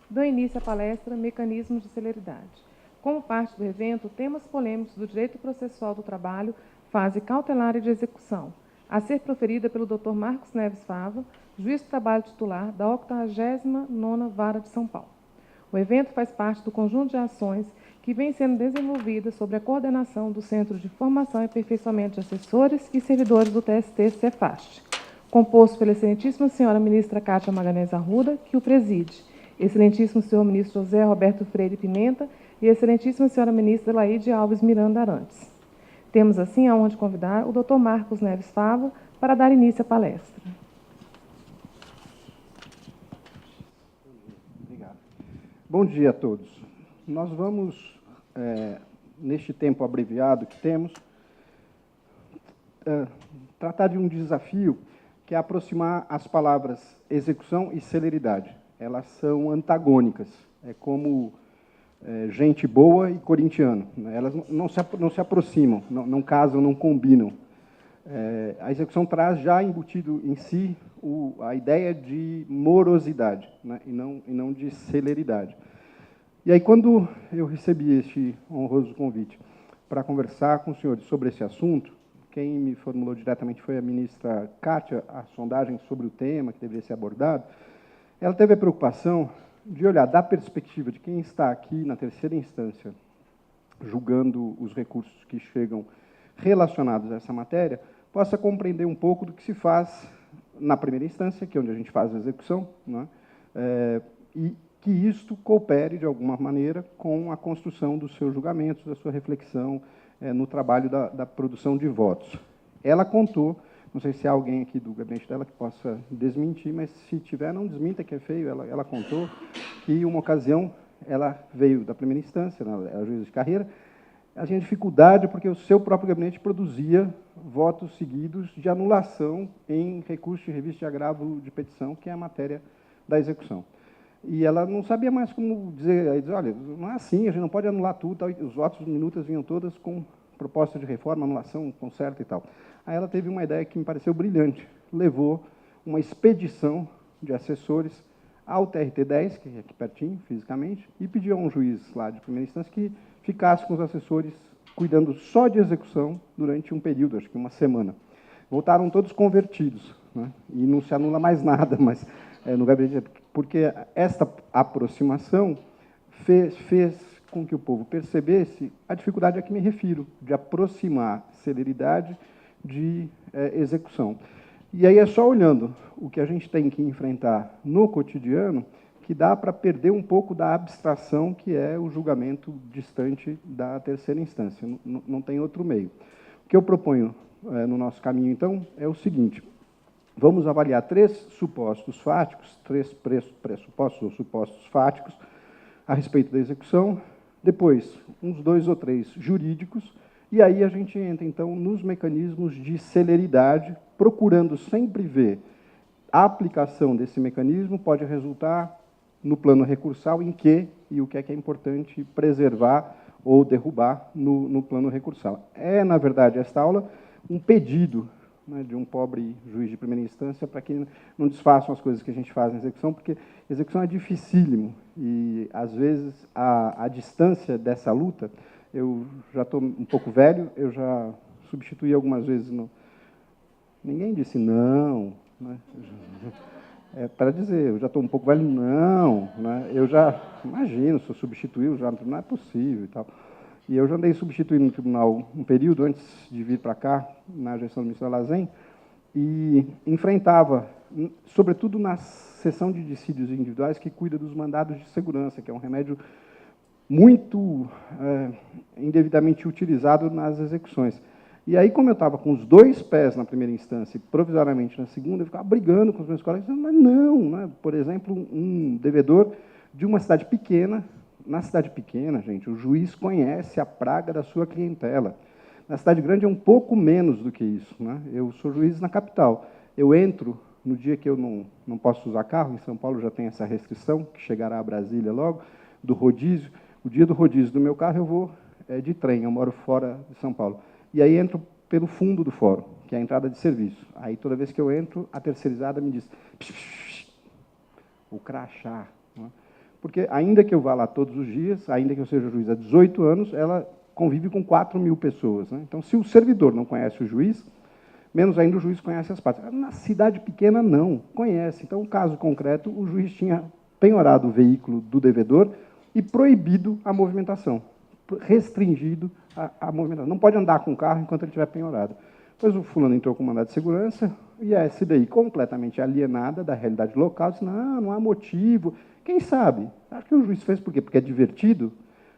dou início à palestra Mecanismos de Celeridade. Como parte do evento, temas polêmicos do direito processual do trabalho, fase cautelar e de execução, a ser proferida pelo Dr. Marcos Neves Fava, juiz do trabalho titular da 89ª Vara de São Paulo. O evento faz parte do conjunto de ações que vem sendo desenvolvida sob a coordenação do Centro de Formação e Aperfeiçoamento de Assessores e Servidores do TST Cefast, composto pela excelentíssima senhora ministra Cátia Magalhães Arruda, que o preside, excelentíssimo senhor ministro José Roberto Freire Pimenta e excelentíssima senhora ministra Laide Alves Miranda Arantes. Temos, assim, a honra de convidar o Dr. Marcos Neves Fava para dar início à palestra. Obrigado. Bom dia a todos. Nós vamos, neste tempo abreviado que temos, tratar de um desafio que é aproximar as palavras execução e celeridade. Elas são antagônicas, é como gente boa e corintiano. Elas não se aproximam, não casam, não combinam. A execução traz já embutido em si a ideia de morosidade, né, e não de celeridade. E aí, quando eu recebi este honroso convite para conversar com os senhores sobre esse assunto, quem me formulou diretamente foi a ministra Cátia, a sondagem sobre o tema que deveria ser abordado. Ela teve a preocupação de olhar da perspectiva de quem está aqui na terceira instância, julgando os recursos que chegam relacionados a essa matéria, possa compreender um pouco do que se faz na primeira instância, que é onde a gente faz a execução, né? E que isto coopere, de alguma maneira, com a construção dos seus julgamentos, da sua reflexão no trabalho da produção de votos. Ela contou, não sei se há alguém aqui do gabinete dela que possa desmentir, mas se tiver, não desminta que é feio, ela contou que, uma ocasião, ela veio da primeira instância, ela era juíza de carreira, ela tinha dificuldade porque o seu próprio gabinete produzia votos seguidos de anulação em recurso de revista de agravo de petição, que é a matéria da execução. E ela não sabia mais como dizer, aí diz, olha, não é assim, a gente não pode anular tudo, tal, os votos, as minutas vinham todas com proposta de reforma, anulação, conserto e tal. Aí ela teve uma ideia que me pareceu brilhante, levou uma expedição de assessores ao TRT-10, que é aqui pertinho, fisicamente, e pediu a um juiz lá de primeira instância que ficasse com os assessores cuidando só de execução durante um período, acho que uma semana. Voltaram todos convertidos, né? E não se anula mais nada, mas no gabinete, porque esta aproximação fez com que o povo percebesse a dificuldade a que me refiro, de aproximar celeridade de execução. E aí é só olhando o que a gente tem que enfrentar no cotidiano que dá para perder um pouco da abstração que é o julgamento distante da terceira instância. Não tem outro meio. O que eu proponho no nosso caminho, então, é o seguinte: vamos avaliar três supostos fáticos, três pressupostos ou supostos fáticos a respeito da execução, depois uns 2 ou 3 jurídicos, e aí a gente entra, então, nos mecanismos de celeridade, procurando sempre ver a aplicação desse mecanismo pode resultar no plano recursal em que e o que é importante preservar ou derrubar no plano recursal. É, na verdade, esta aula um pedido, né, de um pobre juiz de primeira instância para que não desfaçam as coisas que a gente faz na execução, porque execução é dificílimo e, às vezes, a distância dessa luta, eu já estou um pouco velho, eu já substituí algumas vezes Ninguém disse não, né? Para dizer, eu já estou um pouco velho, não, né? Eu já, imagino, se eu substituir, já não é possível e tal. E eu já andei substituindo no tribunal um período antes de vir para cá, na gestão do ministro Alazem, e enfrentava, sobretudo na seção de dissídios individuais, que cuida dos mandados de segurança, que é um remédio muito indevidamente utilizado nas execuções. E aí, como eu estava com os 2 pés na primeira instância e provisoriamente na segunda, eu ficava brigando com os meus colegas, dizendo, mas não, né? Por exemplo, um devedor de uma cidade pequena. Na cidade pequena, gente, o juiz conhece a praga da sua clientela. Na cidade grande é um pouco menos do que isso, né? Eu sou juiz na capital. Eu entro no dia que eu não posso usar carro, em São Paulo já tem essa restrição, que chegará a Brasília logo, do rodízio. O dia do rodízio do meu carro eu vou de trem, eu moro fora de São Paulo. E aí entro pelo fundo do fórum, que é a entrada de serviço. Aí, toda vez que eu entro, a terceirizada me diz, psh, psh, psh, o crachá. Né? Por porque ainda que eu vá lá todos os dias, ainda que eu seja juiz há 18 anos, ela convive com 4.000 pessoas, né? Então, se o servidor não conhece o juiz, menos ainda o juiz conhece as partes. Na cidade pequena, não, conhece. Então, o caso concreto, o juiz tinha penhorado o veículo do devedor e proibido a movimentação, restringido a movimentação. Não pode andar com o carro enquanto ele estiver penhorado. Depois o fulano entrou com mandado de segurança e a SDI, completamente alienada da realidade local, disse, não há motivo. Quem sabe? Acho que o juiz fez por quê? Porque é divertido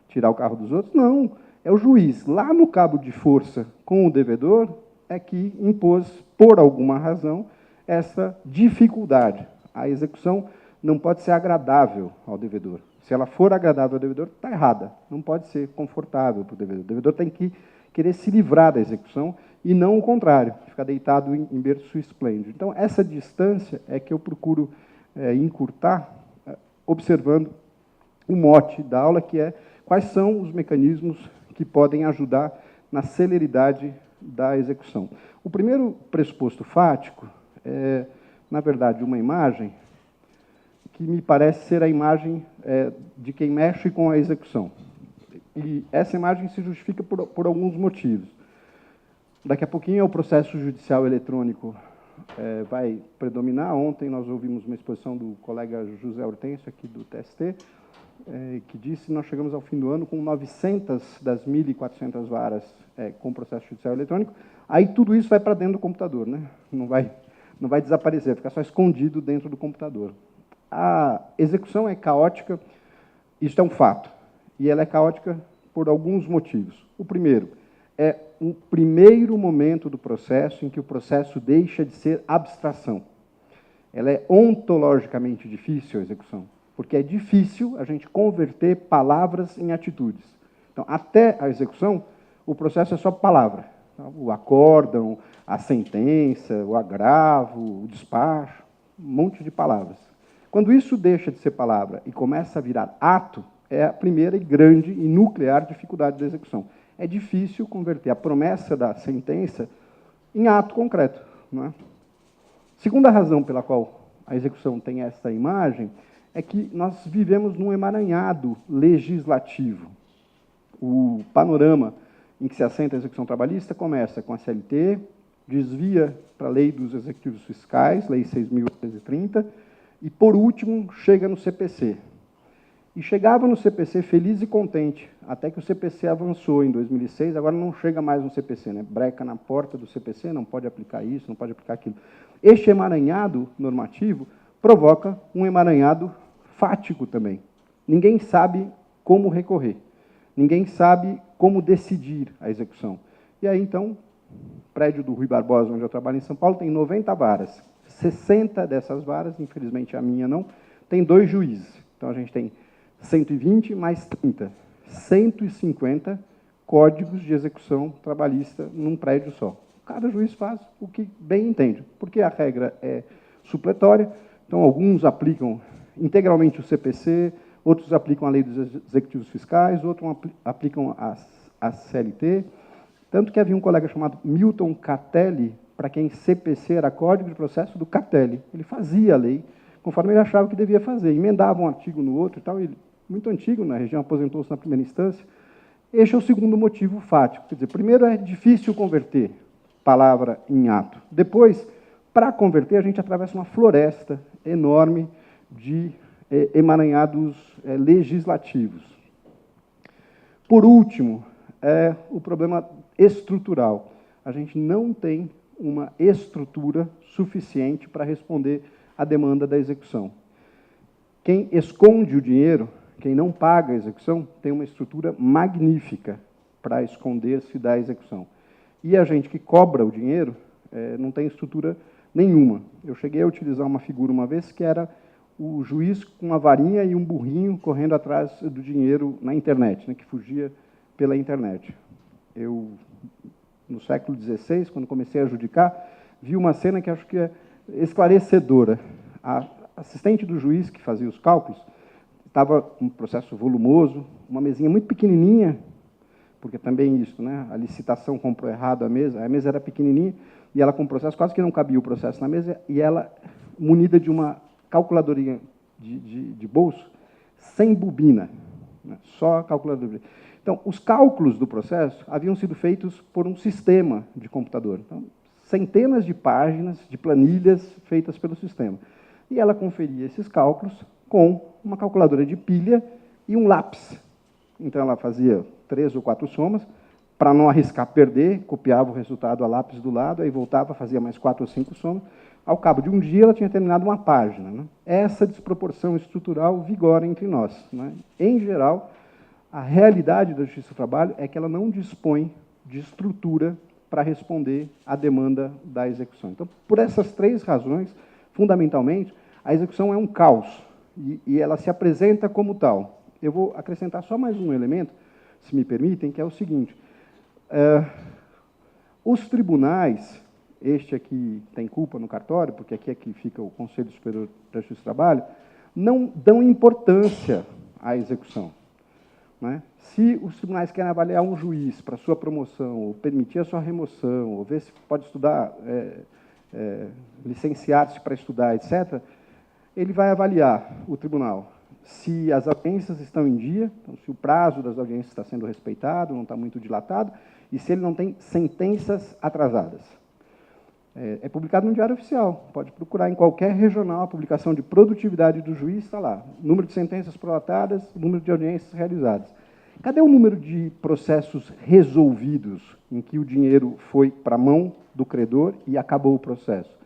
tirar o carro dos outros? Não. É o juiz, lá no cabo de força com o devedor, é que impôs, por alguma razão, essa dificuldade. A execução não pode ser agradável ao devedor. Se ela for agradável ao devedor, está errada. Não pode ser confortável para o devedor. O devedor tem que querer se livrar da execução e não o contrário, ficar deitado em berço esplêndido. Então, essa distância é que eu procuro encurtar, observando o mote da aula, que é quais são os mecanismos que podem ajudar na celeridade da execução. O primeiro pressuposto fático é, na verdade, uma imagem que me parece ser a imagem de quem mexe com a execução. E essa imagem se justifica por alguns motivos. Daqui a pouquinho o processo judicial eletrônico vai predominar. Ontem nós ouvimos uma exposição do colega José Hortêncio, aqui do TST, que disse que nós chegamos ao fim do ano com 900 das 1.400 varas com processo judicial eletrônico. Aí tudo isso vai para dentro do computador, né? Não vai desaparecer, vai ficar só escondido dentro do computador. A execução é caótica, isso é um fato, e ela é caótica por alguns motivos. O primeiro é um primeiro momento do processo em que o processo deixa de ser abstração. Ela é ontologicamente difícil, a execução, porque é difícil a gente converter palavras em atitudes. Então, até a execução, o processo é só palavra. O acórdão, a sentença, o agravo, o despacho, um monte de palavras. Quando isso deixa de ser palavra e começa a virar ato, é a primeira e grande e nuclear dificuldade da execução. É difícil converter a promessa da sentença em ato concreto. Não é? Segunda razão pela qual a execução tem essa imagem é que nós vivemos num emaranhado legislativo. O panorama em que se assenta a execução trabalhista começa com a CLT, desvia para a Lei dos Executivos Fiscais, Lei 6.830, e, por último, chega no CPC. E chegava no CPC feliz e contente, até que o CPC avançou em 2006, agora não chega mais no CPC, né? Breca na porta do CPC, não pode aplicar isso, não pode aplicar aquilo. Este emaranhado normativo provoca um emaranhado fático também. Ninguém sabe como recorrer, ninguém sabe como decidir a execução. E aí, então, o prédio do Rui Barbosa, onde eu trabalho em São Paulo, tem 90 varas. 60 dessas varas, infelizmente a minha não, tem 2 juízes. Então, a gente tem 120 mais 30, 150 códigos de execução trabalhista num prédio só. Cada juiz faz o que bem entende, porque a regra é supletória, então alguns aplicam integralmente o CPC, outros aplicam a Lei dos Executivos Fiscais, outros aplicam a CLT, tanto que havia um colega chamado Milton Catelli, para quem CPC era Código de Processo do Catelli. Ele fazia a lei conforme ele achava que devia fazer, emendava um artigo no outro e tal, ele, muito antigo na região, aposentou-se na primeira instância. Este é o segundo motivo fático. Quer dizer, primeiro é difícil converter palavra em ato. Depois, para converter, a gente atravessa uma floresta enorme de emaranhados legislativos. Por último, o problema estrutural. A gente não tem uma estrutura suficiente para responder à demanda da execução. Quem esconde o dinheiro, quem não paga a execução, tem uma estrutura magnífica para esconder-se da execução. E a gente que cobra o dinheiro não tem estrutura nenhuma. Eu cheguei a utilizar uma figura uma vez que era o juiz com uma varinha e um burrinho correndo atrás do dinheiro na internet, né, que fugia pela internet. Eu, no século XVI, quando comecei a adjudicar, vi uma cena que acho que é esclarecedora. A assistente do juiz que fazia os cálculos estava um processo volumoso, uma mesinha muito pequenininha, porque também isso, né? A licitação comprou errado a mesa era pequenininha, e ela com o processo, quase que não cabia o processo na mesa, e ela, munida de uma calculadorinha de bolso, sem bobina, né? Só a calculadora. Então, os cálculos do processo haviam sido feitos por um sistema de computador. Então, centenas de páginas de planilhas feitas pelo sistema. E ela conferia esses cálculos com uma calculadora de pilha e um lápis. Então, ela fazia 3 ou 4 somas, para não arriscar perder, copiava o resultado a lápis do lado, aí voltava, fazia mais 4 ou 5 somas. Ao cabo de um dia, ela tinha terminado uma página, né? Essa desproporção estrutural vigora entre nós, né? Em geral, a realidade da Justiça do Trabalho é que ela não dispõe de estrutura para responder à demanda da execução. Então, por essas 3 razões, fundamentalmente, a execução é um caos, e ela se apresenta como tal. Eu vou acrescentar só mais um elemento, se me permitem, que é o seguinte. Os tribunais, este aqui tem culpa no cartório, porque aqui é que fica o Conselho Superior da Justiça do Trabalho, não dão importância à execução, né? Se os tribunais querem avaliar um juiz para sua promoção, ou permitir a sua remoção, ou ver se pode estudar, licenciar-se para estudar, etc., ele vai avaliar, o tribunal, se as audiências estão em dia, então, se o prazo das audiências está sendo respeitado, não está muito dilatado, e se ele não tem sentenças atrasadas. É publicado no Diário Oficial, pode procurar em qualquer regional, a publicação de produtividade do juiz está lá, número de sentenças prolatadas, número de audiências realizadas. Cadê o número de processos resolvidos, em que o dinheiro foi para a mão do credor e acabou o processo?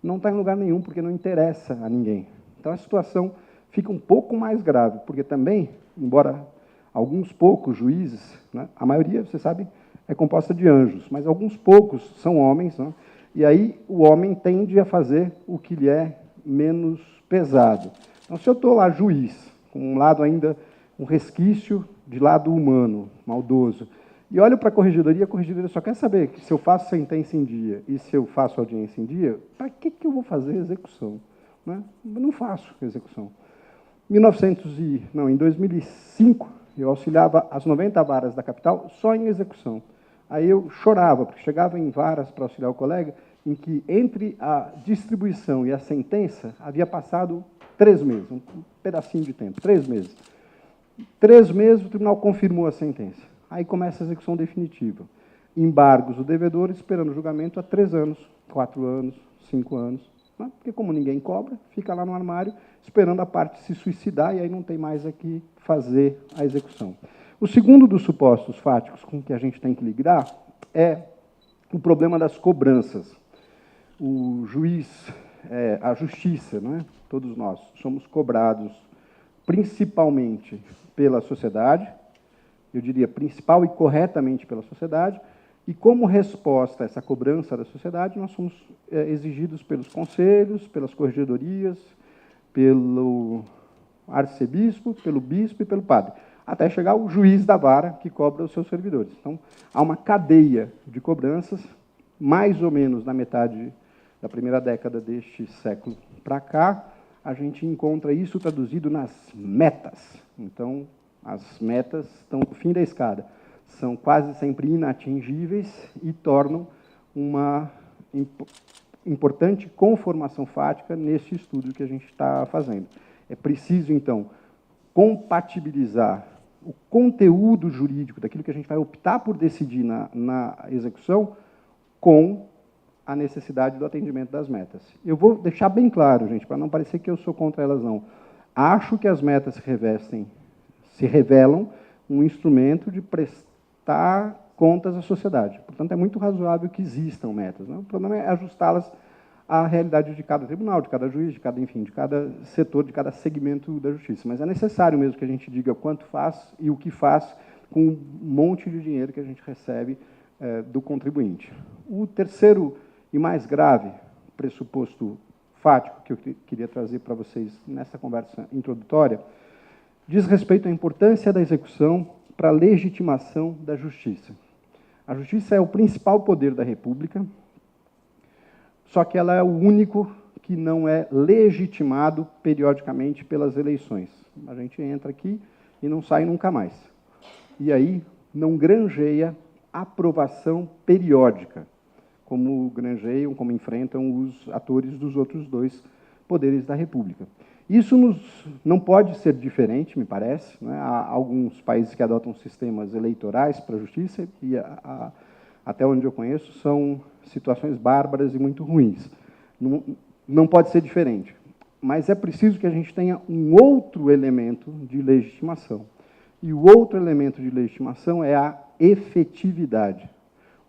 Não está em lugar nenhum, porque não interessa a ninguém. Então, a situação fica um pouco mais grave, porque também, embora alguns poucos juízes, né, a maioria, você sabe, é composta de anjos, mas alguns poucos são homens, né, e aí o homem tende a fazer o que lhe é menos pesado. Então, se eu estou lá juiz, com um lado ainda, um resquício de lado humano, maldoso, e olho para a corregedoria só quer saber que se eu faço sentença em dia e se eu faço audiência em dia, para que eu vou fazer execução? Né? Eu não faço execução. Em 2005, eu auxiliava as 90 varas da capital só em execução. Aí eu chorava, porque chegava em varas para auxiliar o colega, em que entre a distribuição e a sentença havia passado 3 meses, um pedacinho de tempo, 3 meses. 3 meses, o tribunal confirmou a sentença. Aí começa a execução definitiva. Embargos do devedor esperando o julgamento há 3 anos, 4 anos, 5 anos. Né? Porque como ninguém cobra, fica lá no armário esperando a parte se suicidar e aí não tem mais a que fazer a execução. O segundo dos supostos fáticos com que a gente tem que lidar é o problema das cobranças. O juiz, a justiça, né? Todos nós somos cobrados principalmente pela sociedade, eu diria principal e corretamente pela sociedade, e como resposta a essa cobrança da sociedade, nós somos exigidos pelos conselhos, pelas corregedorias, pelo arcebispo, pelo bispo e pelo padre, até chegar o juiz da vara que cobra os seus servidores. Então, há uma cadeia de cobranças, mais ou menos na metade da primeira década deste século para cá, a gente encontra isso traduzido nas metas. Então, as metas estão no fim da escada. São quase sempre inatingíveis e tornam uma importante conformação fática nesse estudo que a gente está fazendo. É preciso, então, compatibilizar o conteúdo jurídico daquilo que a gente vai optar por decidir na execução com a necessidade do atendimento das metas. Eu vou deixar bem claro, gente, para não parecer que eu sou contra elas, não. Acho que as metas se revelam um instrumento de prestar contas à sociedade. Portanto, é muito razoável que existam metas, né? O problema é ajustá-las à realidade de cada tribunal, de cada juiz, de cada setor, de cada segmento da justiça. Mas é necessário mesmo que a gente diga quanto faz e o que faz com um monte de dinheiro que a gente recebe do contribuinte. O terceiro e mais grave pressuposto fático que eu queria trazer para vocês nessa conversa introdutória diz respeito à importância da execução para a legitimação da justiça. A justiça é o principal poder da República, só que ela é o único que não é legitimado periodicamente pelas eleições. A gente entra aqui e não sai nunca mais. E aí não granjeia aprovação periódica, como granjeiam, como enfrentam os atores dos outros 2 poderes da República. Isso não pode ser diferente, me parece, né? Há alguns países que adotam sistemas eleitorais para a justiça e, até onde eu conheço, são situações bárbaras e muito ruins. Não pode ser diferente. Mas é preciso que a gente tenha um outro elemento de legitimação. E o outro elemento de legitimação é a efetividade.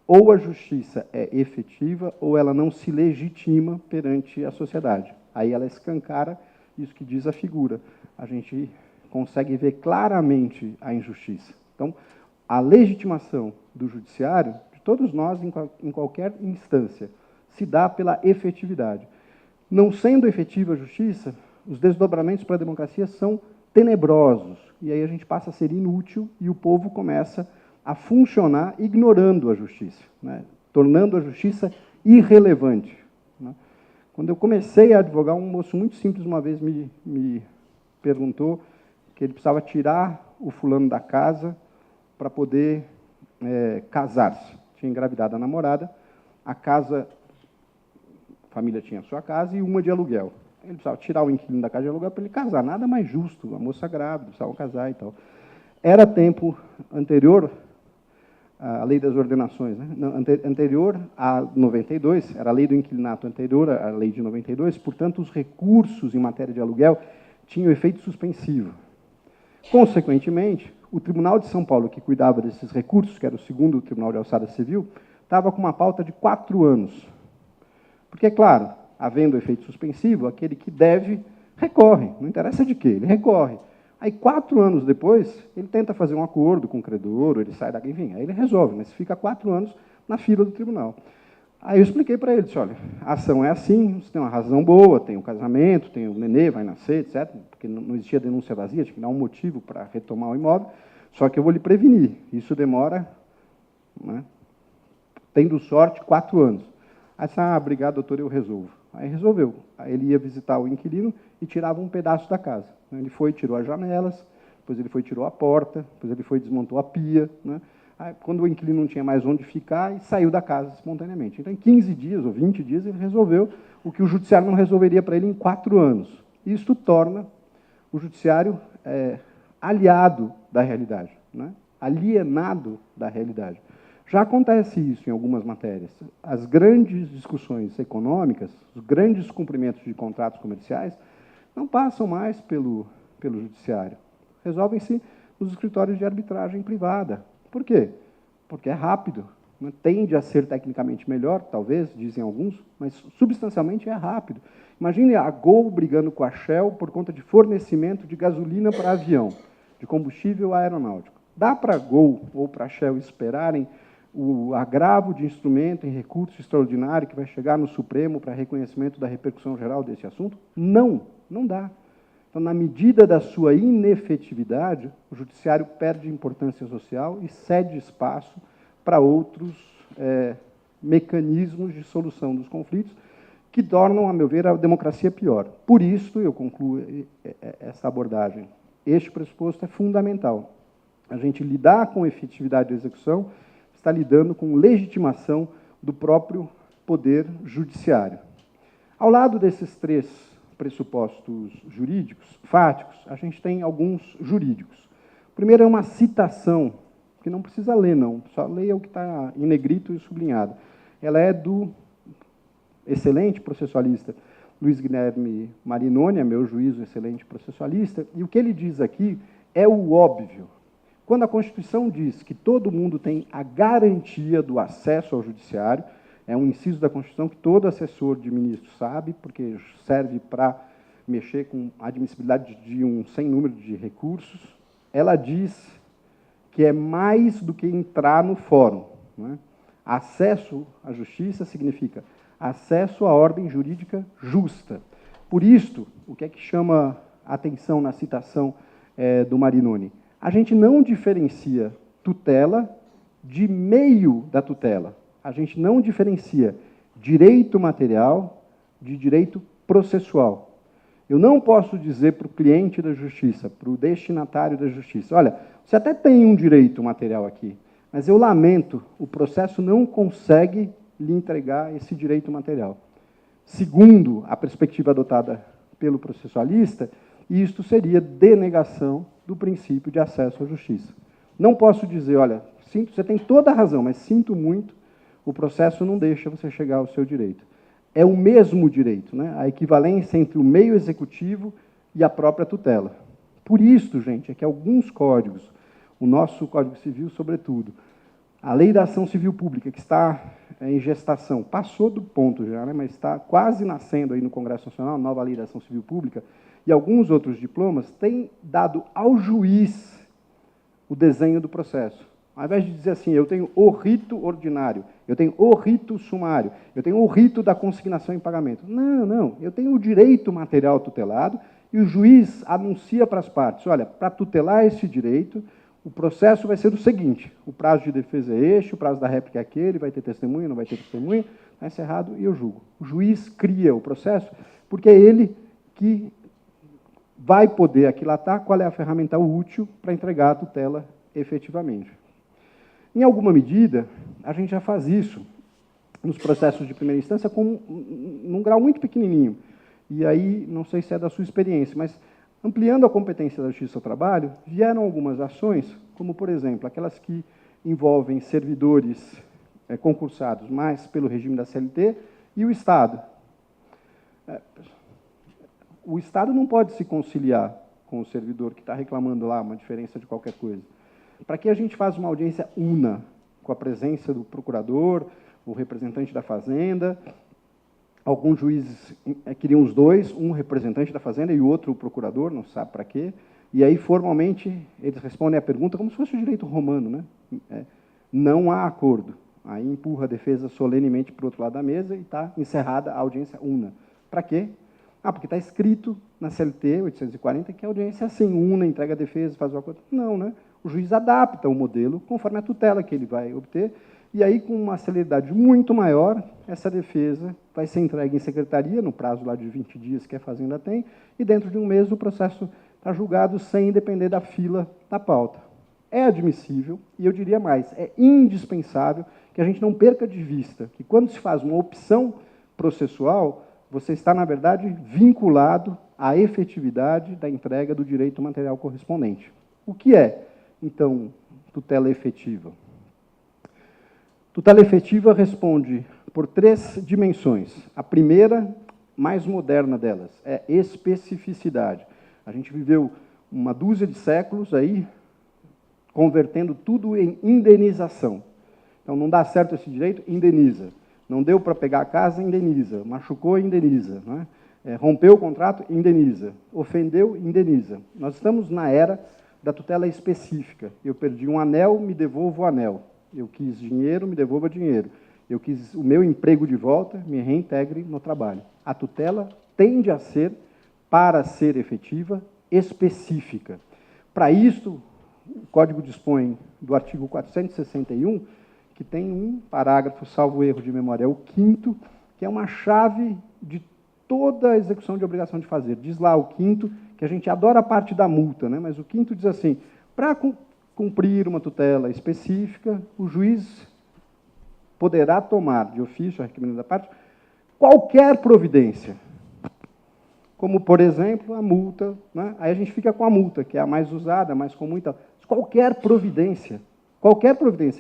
Ou a justiça é efetiva, ou ela não se legitima perante a sociedade. Aí ela escancara isso que diz a figura. A gente consegue ver claramente a injustiça. Então, a legitimação do judiciário, de todos nós, em qualquer instância, se dá pela efetividade. Não sendo efetiva a justiça, os desdobramentos para a democracia são tenebrosos. E aí a gente passa a ser inútil e o povo começa a funcionar ignorando a justiça, né? Tornando a justiça irrelevante, né? Quando eu comecei a advogar, um moço muito simples uma vez me perguntou que ele precisava tirar o fulano da casa para poder casar-se. Tinha engravidado a namorada, a família tinha a sua casa e uma de aluguel. Ele precisava tirar o inquilino da casa de aluguel para ele casar. Nada mais justo, a moça grávida, precisava casar e tal. Era tempo anterior à lei das ordenações, né? Anterior a 92, era a lei do inquilinato anterior à lei de 92, portanto, os recursos em matéria de aluguel tinham efeito suspensivo. Consequentemente, o Tribunal de São Paulo, que cuidava desses recursos, que era o segundo Tribunal de Alçada Civil, estava com uma pauta de 4 anos. Porque, claro, havendo efeito suspensivo, aquele que deve recorre, não interessa de quê, ele recorre. Aí, 4 anos depois, ele tenta fazer um acordo com o credor, ele sai daqui, enfim, aí ele resolve, mas fica 4 anos na fila do tribunal. Aí eu expliquei para ele, disse, olha, a ação é assim, você tem uma razão boa, tem o casamento, tem o nenê, vai nascer, etc., porque não existia denúncia vazia, tinha que dar um motivo para retomar o imóvel, só que eu vou lhe prevenir, isso demora, né, tendo sorte, 4 anos. Aí disse, obrigado, doutor, eu resolvo. Aí resolveu. Aí ele ia visitar o inquilino e tirava um pedaço da casa. Ele foi, tirou as janelas, depois ele foi, tirou a porta, depois ele foi, desmontou a pia, né? Aí, quando o inquilino não tinha mais onde ficar, e saiu da casa espontaneamente. Então, em 15 dias ou 20 dias, ele resolveu o que o judiciário não resolveria para ele em 4 anos. Isto torna o judiciário aliado da realidade, né? Alienado da realidade. Já acontece isso em algumas matérias. As grandes discussões econômicas, os grandes cumprimentos de contratos comerciais, não passam mais pelo judiciário. Resolvem-se nos escritórios de arbitragem privada. Por quê? Porque é rápido. Né? Tende a ser tecnicamente melhor, talvez, dizem alguns, mas substancialmente é rápido. Imagine a Gol brigando com a Shell por conta de fornecimento de gasolina para avião, de combustível aeronáutico. Dá para a Gol ou para a Shell esperarem o agravo de instrumento em recurso extraordinário que vai chegar no Supremo para reconhecimento da repercussão geral desse assunto? Não, não dá. Então, na medida da sua inefetividade, o judiciário perde importância social e cede espaço para outros mecanismos de solução dos conflitos que tornam, a meu ver, a democracia pior. Por isso, eu concluo essa abordagem. Este pressuposto é fundamental. A gente lidar com efetividade de execução está lidando com legitimação do próprio poder judiciário. Ao lado desses 3 pressupostos jurídicos, fáticos, a gente tem alguns jurídicos. O primeiro é uma citação, que não precisa ler, não, só leia o que está em negrito e sublinhado. Ela é do excelente processualista Luiz Guilherme Marinoni, a meu juízo, excelente processualista, e o que ele diz aqui é o óbvio. Quando a Constituição diz que todo mundo tem a garantia do acesso ao judiciário, é um inciso da Constituição que todo assessor de ministro sabe, porque serve para mexer com a admissibilidade de um sem número de recursos, ela diz que é mais do que entrar no fórum, né? Acesso à justiça significa acesso à ordem jurídica justa. Por isto, o que é que chama a atenção na citação do Marinoni? A gente não diferencia tutela de meio da tutela. A gente não diferencia direito material de direito processual. Eu não posso dizer para o cliente da justiça, para o destinatário da justiça, olha, você até tem um direito material aqui, mas eu lamento, o processo não consegue lhe entregar esse direito material. Segundo a perspectiva adotada pelo processualista, e isto seria denegação do princípio de acesso à justiça. Não posso dizer, olha, você tem toda a razão, mas sinto muito, o processo não deixa você chegar ao seu direito. É o mesmo direito, né? A equivalência entre o meio executivo e a própria tutela. Por isso, gente, é que alguns códigos, o nosso Código Civil, sobretudo, a Lei da Ação Civil Pública, que está em gestação, passou do ponto já, né, mas está quase nascendo aí no Congresso Nacional, a nova Lei da Ação Civil Pública, e alguns outros diplomas têm dado ao juiz o desenho do processo. Ao invés de dizer assim, eu tenho o rito ordinário, eu tenho o rito sumário, eu tenho o rito da consignação em pagamento. Não, eu tenho o direito material tutelado e o juiz anuncia para as partes, olha, para tutelar esse direito, o processo vai ser o seguinte, o prazo de defesa é este, o prazo da réplica é aquele, vai ter testemunha, não vai ter testemunha, está encerrado e eu julgo. O juiz cria o processo porque é ele que vai poder aquilatar qual é a ferramenta útil para entregar a tutela efetivamente. Em alguma medida, a gente já faz isso nos processos de primeira instância num grau muito pequenininho. E aí, não sei se é da sua experiência, mas ampliando a competência da Justiça ao Trabalho, vieram algumas ações, como, por exemplo, aquelas que envolvem servidores concursados mais pelo regime da CLT e o Estado. O Estado não pode se conciliar com o servidor que está reclamando lá uma diferença de qualquer coisa. Para que a gente faça uma audiência una, com a presença do procurador, o representante da Fazenda, alguns juízes queriam os dois, um representante da Fazenda e o outro o procurador, não sabe para quê, e aí, formalmente, eles respondem a pergunta como se fosse o direito romano, né? Não há acordo. Aí empurra a defesa solenemente para o outro lado da mesa e está encerrada a audiência una. Para quê? Porque está escrito na CLT 840 que a audiência é assim, una, entrega a defesa, faz o acordo. Não, né? O juiz adapta o modelo conforme a tutela que ele vai obter, e aí, com uma celeridade muito maior, essa defesa vai ser entregue em secretaria, no prazo lá de 20 dias que a Fazenda tem, e dentro de um mês o processo está julgado sem depender da fila da pauta. É admissível, e eu diria mais, é indispensável que a gente não perca de vista que, quando se faz uma opção processual, você está, na verdade, vinculado à efetividade da entrega do direito material correspondente. O que é, então, tutela efetiva? Tutela efetiva responde por 3 dimensões. A primeira, mais moderna delas, é especificidade. A gente viveu uma dúzia de séculos aí, convertendo tudo em indenização. Então, não dá certo esse direito, indeniza. Não deu para pegar a casa, indeniza. Machucou, indeniza. Não é? Rompeu o contrato, indeniza. Ofendeu, indeniza. Nós estamos na era da tutela específica. Eu perdi um anel, me devolvo o anel. Eu quis dinheiro, me devolva dinheiro. Eu quis o meu emprego de volta, me reintegre no trabalho. A tutela tende a ser, para ser efetiva, específica. Para isso, o Código dispõe do artigo 461, que tem um parágrafo, salvo erro de memória, é o 5º, que é uma chave de toda a execução de obrigação de fazer. Diz lá o 5º, que a gente adora a parte da multa, né? Mas o 5º diz assim, para cumprir uma tutela específica, o juiz poderá tomar, de ofício, a requerimento da parte, qualquer providência. Como, por exemplo, a multa, né? Aí a gente fica com a multa, que é a mais usada, a mais comum e tal. Qualquer providência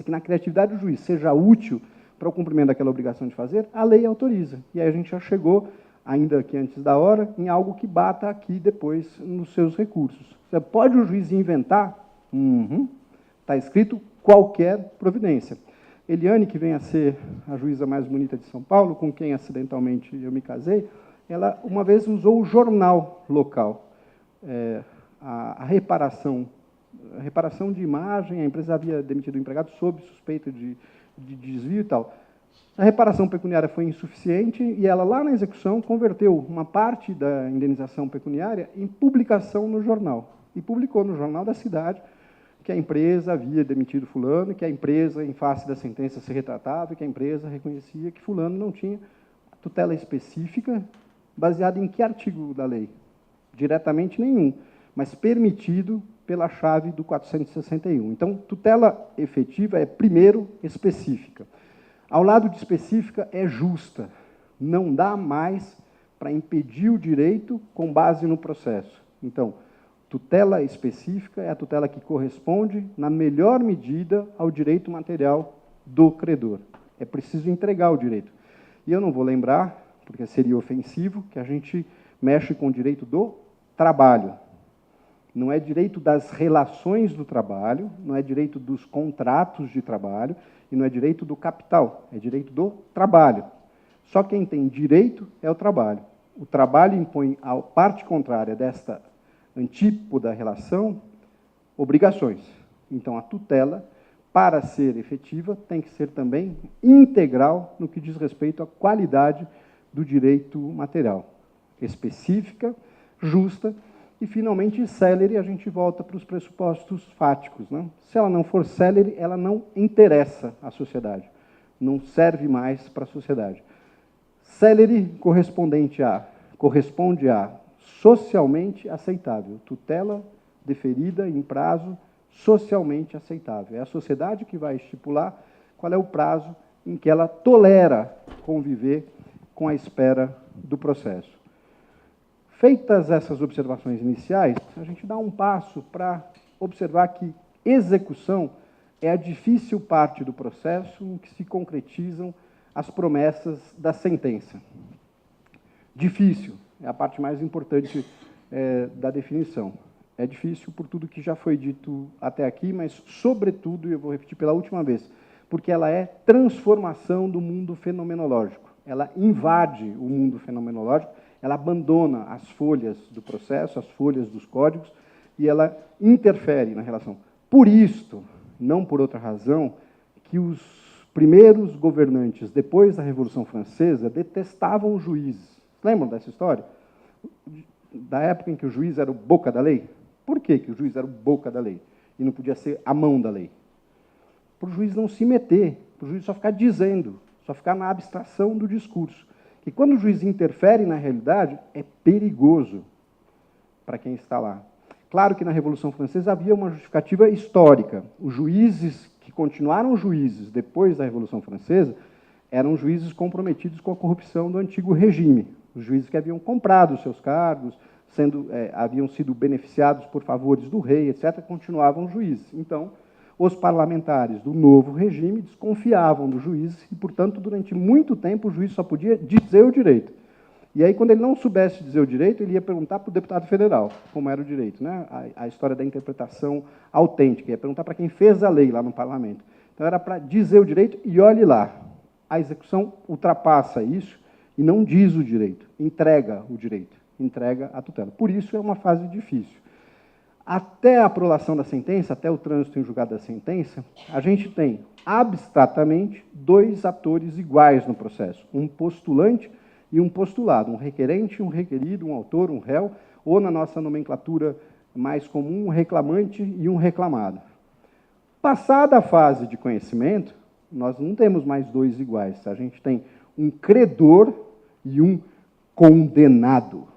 que na criatividade do juiz seja útil para o cumprimento daquela obrigação de fazer, a lei autoriza. E aí a gente já chegou, ainda que antes da hora, em algo que bata aqui depois nos seus recursos. Você pode o juiz inventar? Está escrito qualquer providência. Eliane, que vem a ser a juíza mais bonita de São Paulo, com quem acidentalmente eu me casei, ela uma vez usou o jornal local. A reparação de imagem, a empresa havia demitido o empregado sob suspeita de desvio e tal. A reparação pecuniária foi insuficiente e ela, lá na execução, converteu uma parte da indenização pecuniária em publicação no jornal. E publicou no jornal da cidade que a empresa havia demitido fulano, que a empresa, em face da sentença, se retratava, e que a empresa reconhecia que fulano não tinha tutela específica, baseada em que artigo da lei? Diretamente nenhum, mas permitido pela chave do 461. Então, tutela efetiva é, primeiro, específica. Ao lado de específica, é justa. Não dá mais para impedir o direito com base no processo. Então, tutela específica é a tutela que corresponde, na melhor medida, ao direito material do credor. É preciso entregar o direito. E eu não vou lembrar, porque seria ofensivo, que a gente mexe com o direito do trabalho. Não é direito das relações do trabalho, não é direito dos contratos de trabalho, e não é direito do capital, é direito do trabalho. Só quem tem direito é o trabalho. O trabalho impõe à parte contrária desta antípoda relação obrigações. Então, a tutela, para ser efetiva, tem que ser também integral no que diz respeito à qualidade do direito material. Específica, justa e, finalmente, célere. A gente volta para os pressupostos fáticos, né? Se ela não for célere, ela não interessa à sociedade, não serve mais para a sociedade. Célere corresponde a socialmente aceitável, tutela deferida em prazo socialmente aceitável. É a sociedade que vai estipular qual é o prazo em que ela tolera conviver com a espera do processo. Feitas essas observações iniciais, a gente dá um passo para observar que execução é a difícil parte do processo em que se concretizam as promessas da sentença. Difícil é a parte mais importante da definição. É difícil por tudo que já foi dito até aqui, mas, sobretudo, e eu vou repetir pela última vez, porque ela é transformação do mundo fenomenológico. Ela invade o mundo fenomenológico, ela abandona as folhas do processo, as folhas dos códigos, e ela interfere na relação. Por isto, não por outra razão, que os primeiros governantes, depois da Revolução Francesa, detestavam os juízes. Lembram dessa história? Da época em que o juiz era o boca da lei? Por que o juiz era o boca da lei e não podia ser a mão da lei? Para o juiz não se meter, para o juiz só ficar dizendo, só ficar na abstração do discurso. E quando o juiz interfere na realidade, é perigoso para quem está lá. Claro que na Revolução Francesa havia uma justificativa histórica. Os juízes que continuaram juízes depois da Revolução Francesa eram juízes comprometidos com a corrupção do antigo regime. Os juízes que haviam comprado os seus cargos, haviam sido beneficiados por favores do rei, etc., continuavam juízes. Então, os parlamentares do novo regime desconfiavam dos juízes e, portanto, durante muito tempo, o juiz só podia dizer o direito. E aí, quando ele não soubesse dizer o direito, ele ia perguntar para o deputado federal como era o direito, né? A história da interpretação autêntica, ia perguntar para quem fez a lei lá no parlamento. Então, era para dizer o direito e olhe lá. A execução ultrapassa isso e não diz o direito, entrega o direito, entrega a tutela. Por isso, é uma fase difícil. Até a aprovação da sentença, até o trânsito em julgado da sentença, a gente tem, abstratamente, dois atores iguais no processo, um postulante e um postulado, um requerente, um requerido, um autor, um réu, ou, na nossa nomenclatura mais comum, um reclamante e um reclamado. Passada a fase de conhecimento, nós não temos mais dois iguais, a gente tem um credor e um condenado.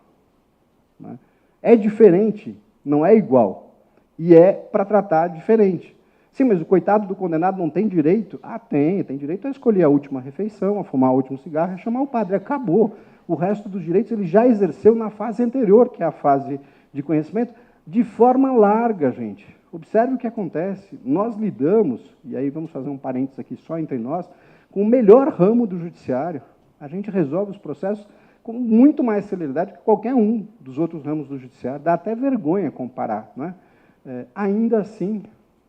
É diferente, não é igual, e é para tratar diferente. Sim, mas o coitado do condenado não tem direito? Ah, tem direito a escolher a última refeição, a fumar o último cigarro, a chamar o padre. Acabou. O resto dos direitos ele já exerceu na fase anterior, que é a fase de conhecimento, de forma larga, gente. Observe o que acontece. Nós lidamos, e aí vamos fazer um parênteses aqui só entre nós, com o melhor ramo do judiciário. A gente resolve os processos com muito mais celeridade que qualquer um dos outros ramos do judiciário. Dá até vergonha comparar, não é? Ainda assim,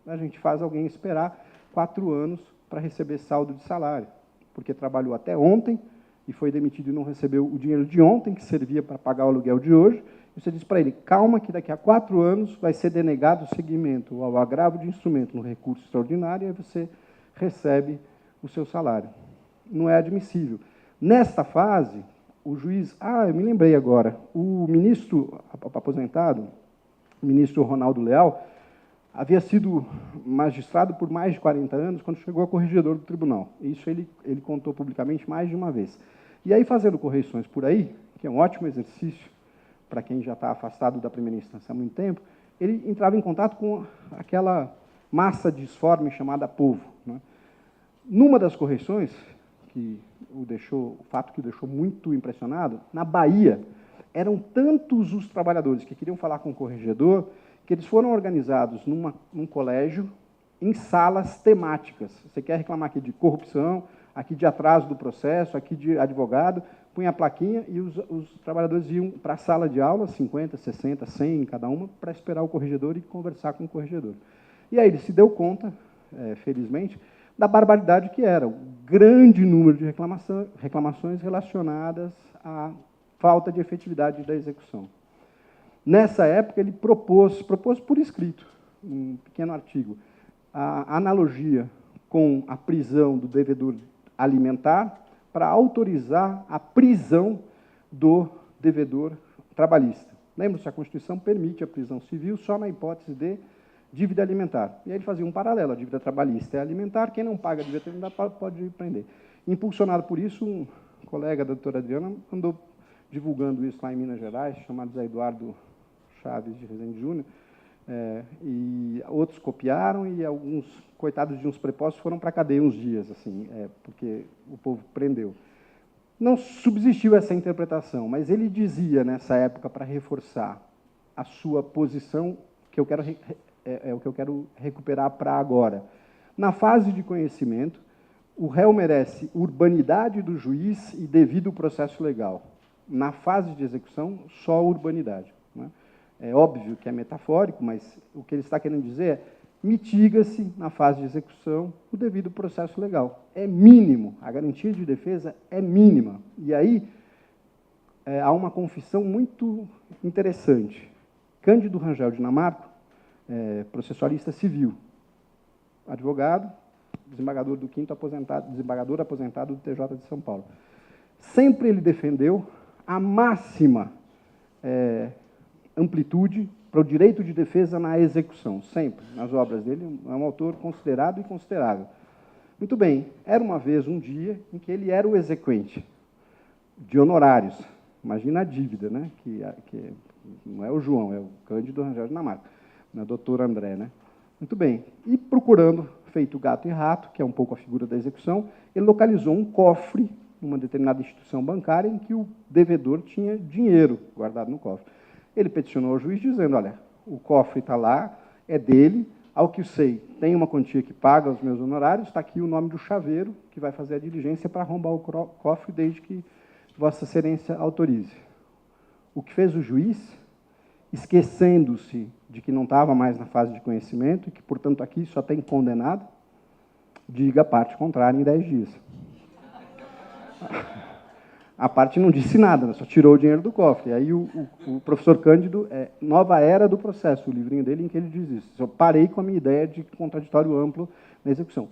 a gente faz alguém esperar 4 anos para receber saldo de salário, porque trabalhou até ontem e foi demitido e não recebeu o dinheiro de ontem, que servia para pagar o aluguel de hoje, e você diz para ele, calma, que daqui a 4 anos vai ser denegado o seguimento ao agravo de instrumento no recurso extraordinário, e aí você recebe o seu salário. Não é admissível. Nesta fase, o juiz... eu me lembrei agora, o ministro aposentado, o ministro Ronaldo Leal, havia sido magistrado por mais de 40 anos quando chegou a corregedor do tribunal. Isso ele contou publicamente mais de uma vez. E aí, fazendo correições por aí, que é um ótimo exercício para quem já está afastado da primeira instância há muito tempo, ele entrava em contato com aquela massa disforme chamada povo, né? Numa das correições, o fato que o deixou muito impressionado, na Bahia, eram tantos os trabalhadores que queriam falar com o corregedor, que eles foram organizados num colégio, em salas temáticas. Você quer reclamar aqui de corrupção, aqui de atraso do processo, aqui de advogado, punha a plaquinha e os trabalhadores iam para a sala de aula, 50, 60, 100 em cada uma, para esperar o corregedor e conversar com o corregedor. E aí ele se deu conta, felizmente, da barbaridade que era o grande número de reclamações relacionadas à falta de efetividade da execução. Nessa época, ele propôs por escrito, um pequeno artigo, a analogia com a prisão do devedor alimentar para autorizar a prisão do devedor trabalhista. Lembra-se, a Constituição permite a prisão civil só na hipótese de dívida alimentar. E aí ele fazia um paralelo, a dívida trabalhista é alimentar, quem não paga a dívida alimentar pode prender. Impulsionado por isso, um colega da doutora Adriana andou divulgando isso lá em Minas Gerais, chamado Zé Eduardo Chaves de Rezende Júnior, e outros copiaram, e alguns, coitados de uns prepostos, foram para a cadeia uns dias, assim, porque o povo prendeu. Não subsistiu essa interpretação, mas ele dizia, nessa época, para reforçar a sua posição, que eu quero, o que eu quero recuperar para agora. Na fase de conhecimento, o réu merece urbanidade do juiz e devido processo legal. Na fase de execução, só urbanidade, né? É óbvio que é metafórico, mas o que ele está querendo dizer é mitiga-se, na fase de execução, o devido processo legal. É mínimo, a garantia de defesa é mínima. E aí há uma confissão muito interessante. Cândido Rangel Dinamarco, processualista civil, advogado, desembargador do 5º aposentado, desembargador aposentado do TJ de São Paulo. Sempre ele defendeu a máxima amplitude para o direito de defesa na execução, sempre, nas obras dele, é um autor considerado e considerável. Muito bem, era uma vez, um dia, em que ele era o exequente de honorários. Imagina a dívida, né? que não é o João, é o Cândido Rangel Dinamarco, não é o doutor André. Né? Muito bem, e procurando, feito gato e rato, que é um pouco a figura da execução, ele localizou um cofre numa determinada instituição bancária em que o devedor tinha dinheiro guardado no cofre. Ele peticionou ao juiz dizendo, olha, o cofre está lá, é dele, ao que eu sei, tem uma quantia que paga os meus honorários, está aqui o nome do chaveiro, que vai fazer a diligência para arrombar o cofre desde que Vossa Excelência autorize. O que fez o juiz, esquecendo-se de que não estava mais na fase de conhecimento e que, portanto, aqui só tem condenado, diga a parte contrária em 10 dias. A parte não disse nada, só tirou o dinheiro do cofre. E aí o professor Cândido, Nova Era do Processo, o livrinho dele, em que ele diz isso. Eu parei com a minha ideia de contraditório amplo na execução.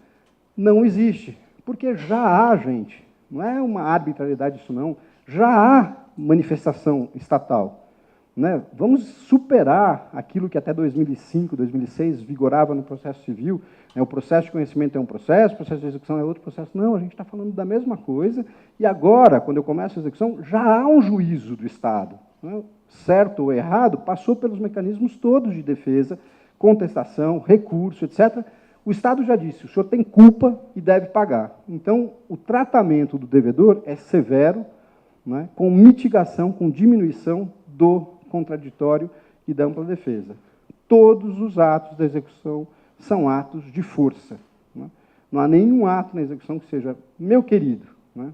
Não existe, porque já há, gente, não é uma arbitrariedade isso não, já há manifestação estatal. Né? Vamos superar aquilo que até 2005, 2006 vigorava no processo civil. O processo de conhecimento é um processo, o processo de execução é outro processo. Não, a gente está falando da mesma coisa. E agora, quando eu começo a execução, já há um juízo do Estado. Né? Certo ou errado, passou pelos mecanismos todos de defesa, contestação, recurso, etc. O Estado já disse, o senhor tem culpa e deve pagar. Então, o tratamento do devedor é severo, né, com mitigação, com diminuição do contraditório e da ampla defesa. Todos os atos da execução são atos de força. Né? Não há nenhum ato na execução que seja, meu querido, né?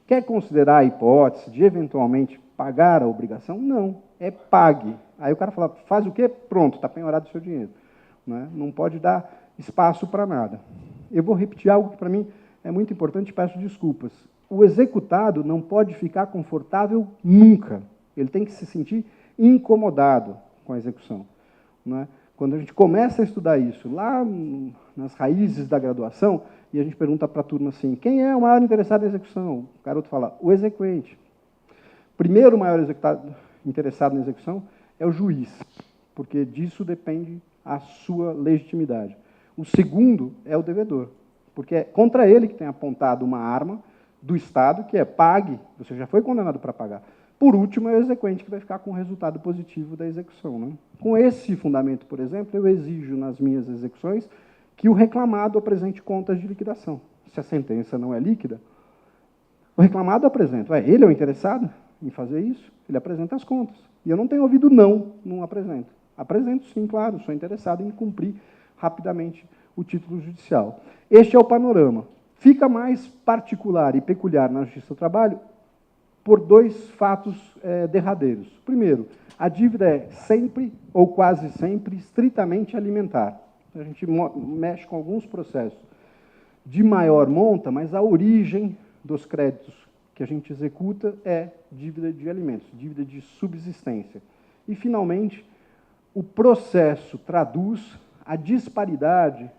Quer considerar a hipótese de, eventualmente, pagar a obrigação? Não, é pague. Aí o cara fala, faz o quê? Pronto, está penhorado o seu dinheiro. Né? Não pode dar espaço para nada. Eu vou repetir algo que, para mim, é muito importante e peço desculpas. O executado não pode ficar confortável nunca. Ele tem que se sentir incomodado com a execução. Né? Quando a gente começa a estudar isso, lá nas raízes da graduação, e a gente pergunta para a turma assim, quem é o maior interessado em execução? O garoto fala, o exequente. Primeiro maior interessado em execução é o juiz, porque disso depende a sua legitimidade. O segundo é o devedor, porque é contra ele que tem apontado uma arma do Estado, que é pague, você já foi condenado para pagar. Por último, é o exequente que vai ficar com o resultado positivo da execução. Né? Com esse fundamento, por exemplo, eu exijo nas minhas execuções que o reclamado apresente contas de liquidação. Se a sentença não é líquida, O reclamado apresenta. Ele é o interessado em fazer isso? Ele apresenta as contas. E eu não tenho ouvido não apresento. Apresento sim, claro, sou interessado em cumprir rapidamente o título judicial. Este é o panorama. Fica mais particular e peculiar na Justiça do Trabalho por dois fatos derradeiros. Primeiro, a dívida é sempre, ou quase sempre, estritamente alimentar. A gente mexe com alguns processos de maior monta, mas a origem dos créditos que a gente executa é dívida de alimentos, dívida de subsistência. E, finalmente, o processo traduz a disparidade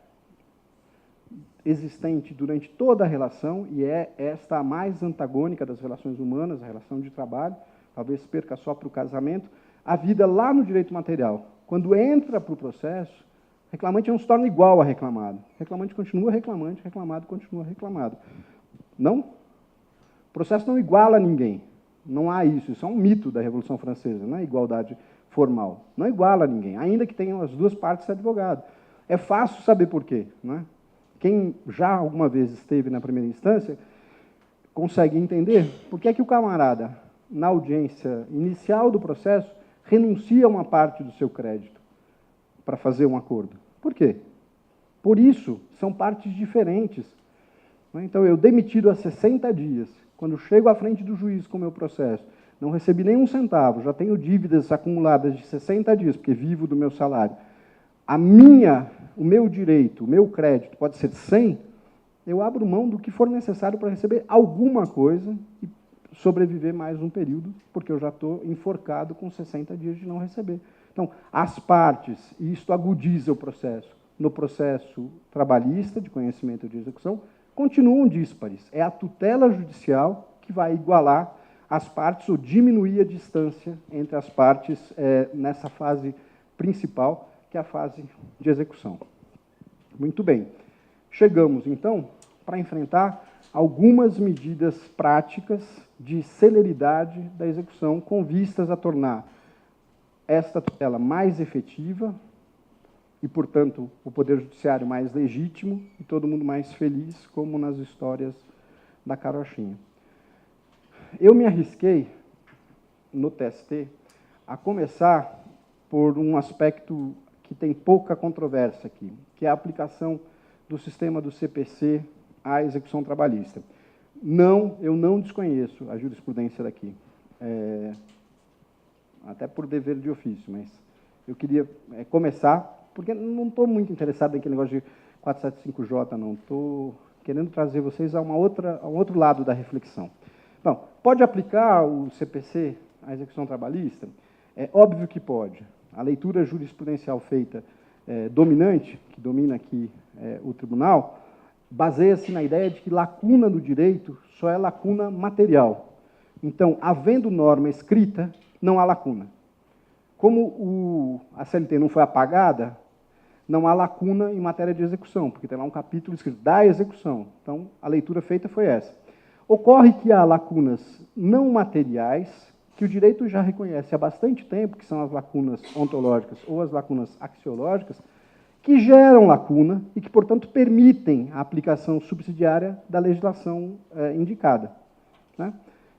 existente durante toda a relação, e é esta a mais antagônica das relações humanas, a relação de trabalho, talvez perca só para o casamento, a vida lá no direito material. Quando entra para o processo, o reclamante não se torna igual a reclamado. O reclamante continua reclamante, reclamado continua reclamado. Não? O processo não iguala ninguém. Não há isso. Isso é um mito da Revolução Francesa, não é igualdade formal. Não iguala ninguém, ainda que tenham as duas partes de advogado. É fácil saber por quê, não é? Quem já alguma vez esteve na primeira instância consegue entender por que é que o camarada, na audiência inicial do processo, renuncia a uma parte do seu crédito para fazer um acordo. Por quê? Por isso, são partes diferentes. Então, eu demitido há 60 dias, quando chego à frente do juiz com o meu processo, não recebi nenhum centavo, já tenho dívidas acumuladas de 60 dias, porque vivo do meu salário. O meu direito, o meu crédito pode ser 100, eu abro mão do que for necessário para receber alguma coisa e sobreviver mais um período, porque eu já estou enforcado com 60 dias de não receber. Então, as partes, e isto agudiza o processo, no processo trabalhista, de conhecimento de execução, continuam díspares. É a tutela judicial que vai igualar as partes ou diminuir a distância entre as partes nessa fase principal, que é a fase de execução. Muito bem. Chegamos, então, para enfrentar algumas medidas práticas de celeridade da execução com vistas a tornar esta tutela mais efetiva e, portanto, o Poder Judiciário mais legítimo e todo mundo mais feliz, como nas histórias da carochinha. Eu me arrisquei, no TST, a começar por um aspecto que tem pouca controvérsia aqui, que é a aplicação do sistema do CPC à execução trabalhista. Não, eu não desconheço a jurisprudência daqui, até por dever de ofício, mas eu queria começar, porque não estou muito interessado naquele negócio de 475J, não. Estou querendo trazer vocês a um outro lado da reflexão. Bom, pode aplicar o CPC à execução trabalhista? É óbvio que pode. A leitura jurisprudencial feita dominante, que domina aqui o tribunal, baseia-se na ideia de que lacuna do direito só é lacuna material. Então, havendo norma escrita, não há lacuna. Como a CLT não foi apagada, não há lacuna em matéria de execução, porque tem lá um capítulo escrito da execução. Então, a leitura feita foi essa. Ocorre que há lacunas não materiais, que o direito já reconhece há bastante tempo, que são as lacunas ontológicas ou as lacunas axiológicas, que geram lacuna e que, portanto, permitem a aplicação subsidiária da legislação indicada. Né?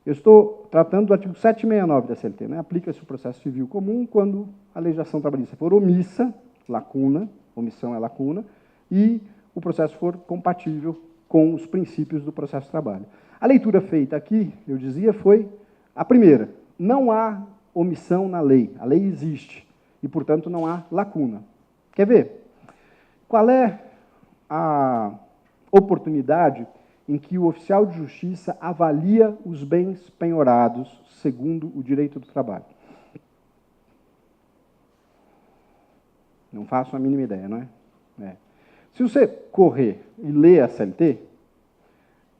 Eu estou tratando do artigo 769 da CLT. Né? Aplica-se o processo civil comum quando a legislação trabalhista for omissa, lacuna, omissão é lacuna, e o processo for compatível com os princípios do processo de trabalho. A leitura feita aqui, eu dizia, foi a primeira. Não há omissão na lei. A lei existe e, portanto, não há lacuna. Quer ver? Qual é a oportunidade em que o oficial de justiça avalia os bens penhorados segundo o direito do trabalho? Não faço a mínima ideia, não é? Se você correr e ler a CLT,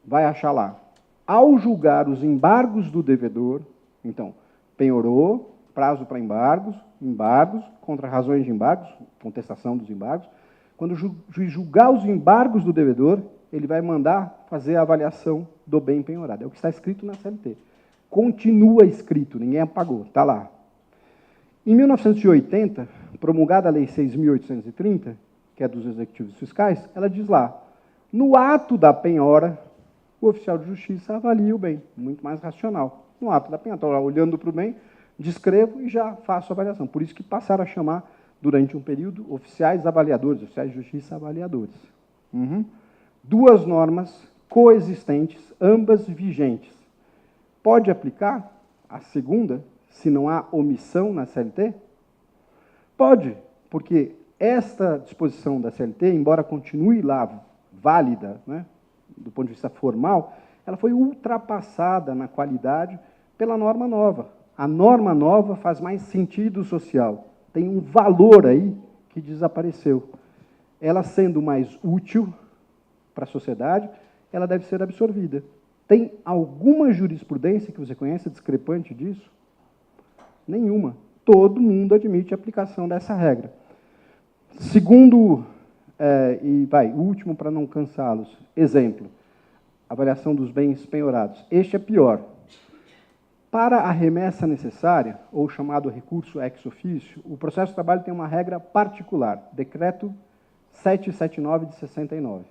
vai achar lá, ao julgar os embargos do devedor, então, penhorou, prazo para embargos, contra razões de embargos, contestação dos embargos. Quando o juiz julgar os embargos do devedor, ele vai mandar fazer a avaliação do bem penhorado. É o que está escrito na CLT. Continua escrito, ninguém apagou, está lá. Em 1980, promulgada a Lei 6.830, que é dos executivos fiscais, ela diz lá, no ato da penhora, o oficial de justiça avalia o bem, muito mais racional. No ato da penha, estou olhando para o bem, descrevo e já faço a avaliação. Por isso que passaram a chamar, durante um período, oficiais avaliadores, oficiais de justiça avaliadores. Duas normas coexistentes, ambas vigentes. Pode aplicar a segunda, se não há omissão na CLT? Pode, porque esta disposição da CLT, embora continue lá válida, né, do ponto de vista formal, ela foi ultrapassada na qualidade pela norma nova. A norma nova faz mais sentido social, tem um valor aí que desapareceu. Ela sendo mais útil para a sociedade, ela deve ser absorvida. Tem alguma jurisprudência que você conhece discrepante disso? Nenhuma. Todo mundo admite a aplicação dessa regra. Segundo, último para não cansá-los, exemplo, avaliação dos bens penhorados. Este é pior. Para a remessa necessária, ou chamado recurso ex officio, o processo de trabalho tem uma regra particular, Decreto 779 de 69.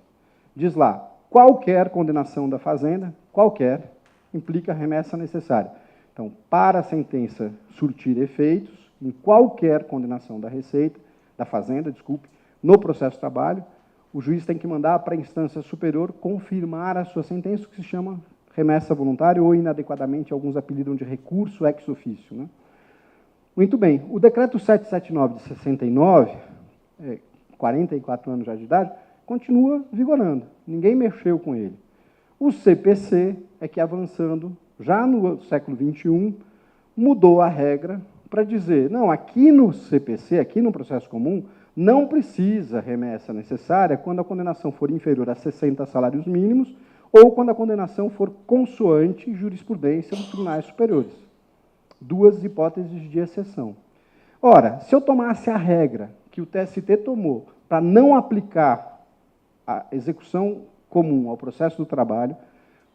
Diz lá, qualquer condenação da fazenda, qualquer, implica remessa necessária. Então, para a sentença surtir efeitos, em qualquer condenação da Receita, da Fazenda, desculpe, no processo de trabalho, o juiz tem que mandar para a instância superior confirmar a sua sentença, que se chama remessa voluntária, ou inadequadamente alguns apelidam de recurso ex officio. Né? Muito bem, o decreto 779 de 69, 44 anos já de idade, continua vigorando, ninguém mexeu com ele. O CPC é que, avançando, já no século XXI, mudou a regra para dizer, não, aqui no CPC, aqui no processo comum, não precisa remessa necessária quando a condenação for inferior a 60 salários mínimos ou quando a condenação for consoante jurisprudência dos tribunais superiores. Duas hipóteses de exceção. Ora, se eu tomasse a regra que o TST tomou para não aplicar a execução comum ao processo do trabalho,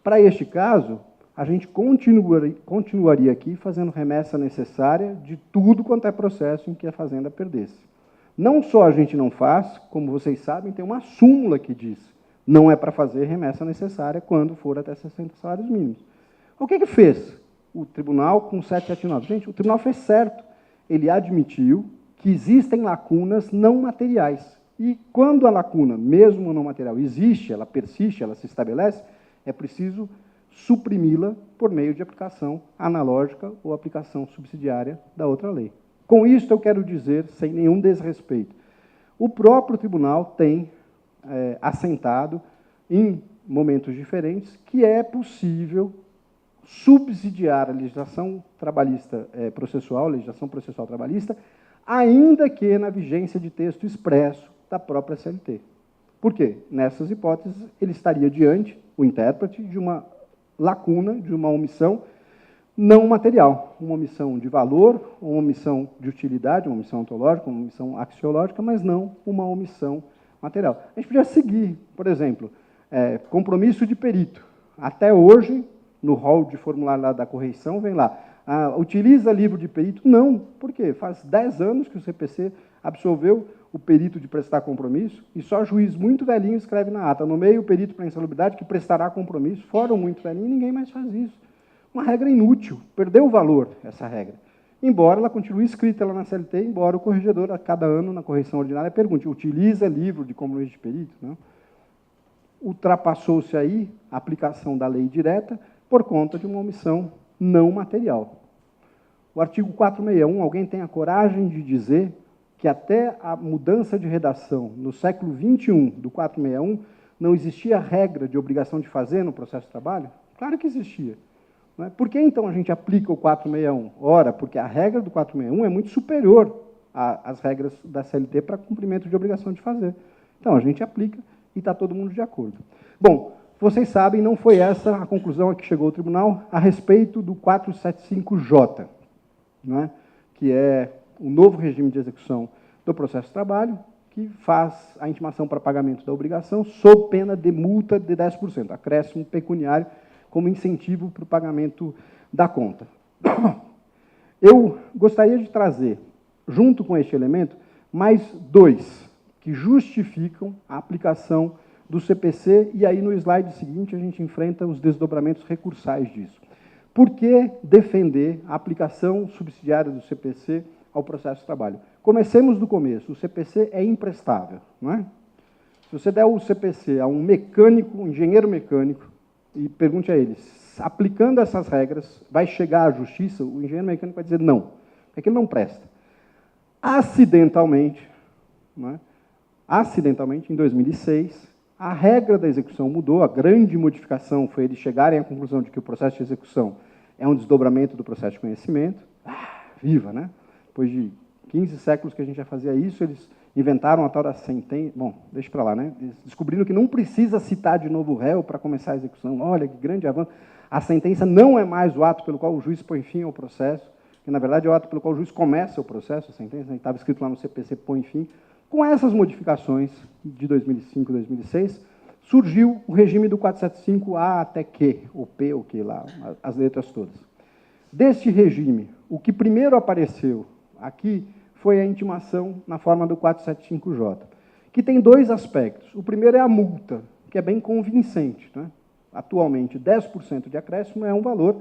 para este caso, a gente continuaria aqui fazendo remessa necessária de tudo quanto é processo em que a Fazenda perdesse. Não só a gente não faz, como vocês sabem, tem uma súmula que diz não é para fazer remessa necessária quando for até 60 salários mínimos. O que fez o tribunal com 779? Gente, o tribunal fez certo. Ele admitiu que existem lacunas não materiais. E quando a lacuna, mesmo não material, existe, ela persiste, ela se estabelece, é preciso suprimi-la por meio de aplicação analógica ou aplicação subsidiária da outra lei. Com isso, eu quero dizer, sem nenhum desrespeito, o próprio tribunal tem assentado, em momentos diferentes, que é possível subsidiar a legislação trabalhista processual, legislação processual trabalhista, ainda que na vigência de texto expresso da própria CLT. Por quê? Nessas hipóteses, ele estaria diante, o intérprete, de uma lacuna, de uma omissão não material, uma omissão de valor, uma omissão de utilidade, uma omissão ontológica, uma omissão axiológica, mas não uma omissão material. A gente podia seguir, por exemplo, compromisso de perito. Até hoje, no rol de formulário lá da correição, vem lá, utiliza livro de perito? Não. Por quê? Faz 10 anos que o CPC absolveu o perito de prestar compromisso e só juiz muito velhinho escreve na ata, nomeia o perito para insalubridade que prestará compromisso, fora o muito velhinho, ninguém mais faz isso. Uma regra inútil, perdeu o valor essa regra. Embora ela continue escrita lá na CLT, embora o corregedor, a cada ano, na correção ordinária, pergunte, utiliza livro de compromisso de perito? Não? Ultrapassou-se aí a aplicação da lei direta por conta de uma omissão não material. O artigo 461, alguém tem a coragem de dizer que até a mudança de redação no século XXI do 461 não existia regra de obrigação de fazer no processo de trabalho? Claro que existia. Por que, então, a gente aplica o 461? Ora, porque a regra do 461 é muito superior às regras da CLT para cumprimento de obrigação de fazer. Então, a gente aplica e está todo mundo de acordo. Bom, vocês sabem, não foi essa a conclusão a que chegou o tribunal a respeito do 475J, né, que é o novo regime de execução do processo de trabalho, que faz a intimação para pagamento da obrigação sob pena de multa de 10%, acréscimo pecuniário, como incentivo para o pagamento da conta. Eu gostaria de trazer, junto com este elemento, mais dois que justificam a aplicação do CPC, e aí no slide seguinte a gente enfrenta os desdobramentos recursais disso. Por que defender a aplicação subsidiária do CPC ao processo de trabalho? Comecemos do começo. O CPC é imprestável, não é? Se você der o CPC a um mecânico, um engenheiro mecânico, e pergunte a ele, aplicando essas regras, vai chegar à justiça? O engenheiro mecânico vai dizer não, porque ele não presta. Acidentalmente, não é? Acidentalmente, em 2006, a regra da execução mudou, a grande modificação foi eles chegarem à conclusão de que o processo de execução é um desdobramento do processo de conhecimento. Viva, né? Depois de 15 séculos que a gente já fazia isso, eles inventaram a tal da sentença. Bom, deixa para lá, né? Eles descobriram que não precisa citar de novo o réu para começar a execução. Olha, que grande avanço. A sentença não é mais o ato pelo qual o juiz põe fim ao processo, que, na verdade, é o ato pelo qual o juiz começa o processo, a sentença, estava escrito lá no CPC, põe fim. Com essas modificações de 2005 e 2006, surgiu o regime do 475A até Q, ou P, ou Q lá, as letras todas. Deste regime, o que primeiro apareceu aqui foi a intimação na forma do 475J, que tem dois aspectos. O primeiro é a multa, que é bem convincente, né? Atualmente, 10% de acréscimo é um valor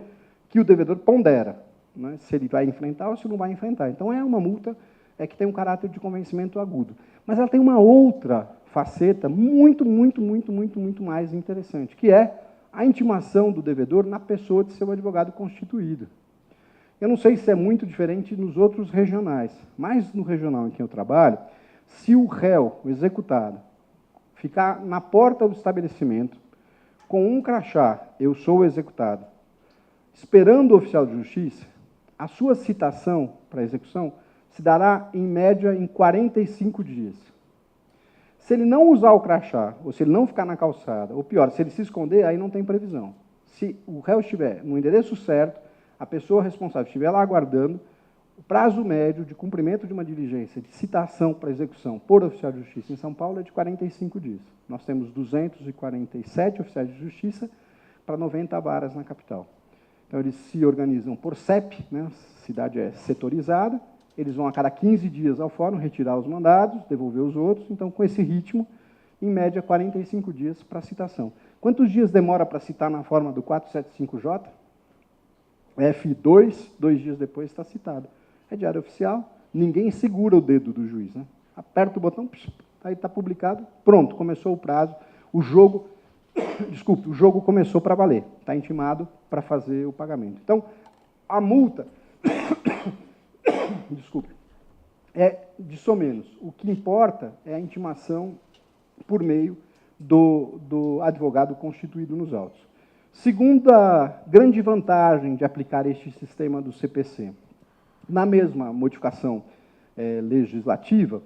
que o devedor pondera, né? Se ele vai enfrentar ou se não vai enfrentar. Então, é uma multa que tem um caráter de convencimento agudo. Mas ela tem uma outra faceta muito mais interessante, que é a intimação do devedor na pessoa de seu advogado constituído. Eu não sei se é muito diferente nos outros regionais, mas no regional em que eu trabalho, se o réu, o executado, ficar na porta do estabelecimento com um crachá, eu sou o executado, esperando o oficial de justiça, a sua citação para a execução se dará, em média, em 45 dias. Se ele não usar o crachá, ou se ele não ficar na calçada, ou pior, se ele se esconder, aí não tem previsão. Se o réu estiver no endereço certo, a pessoa responsável estiver lá aguardando, o prazo médio de cumprimento de uma diligência de citação para execução por oficial de justiça em São Paulo é de 45 dias. Nós temos 247 oficiais de justiça para 90 varas na capital. Então, eles se organizam por CEP, né? A cidade é setorizada, eles vão a cada 15 dias ao fórum retirar os mandados, devolver os outros. Então, com esse ritmo, em média, 45 dias para citação. Quantos dias demora para citar na forma do 475J? F2, 2 dias depois está citado. É diário oficial, ninguém segura o dedo do juiz, né? Aperta o botão, aí está publicado, pronto, começou o prazo, o jogo, desculpe, o jogo começou para valer, está intimado para fazer o pagamento. Então, a multa, desculpe, é de somenos. O que importa é a intimação por meio do advogado constituído nos autos. Segunda grande vantagem de aplicar este sistema do CPC. Na mesma modificação legislativa,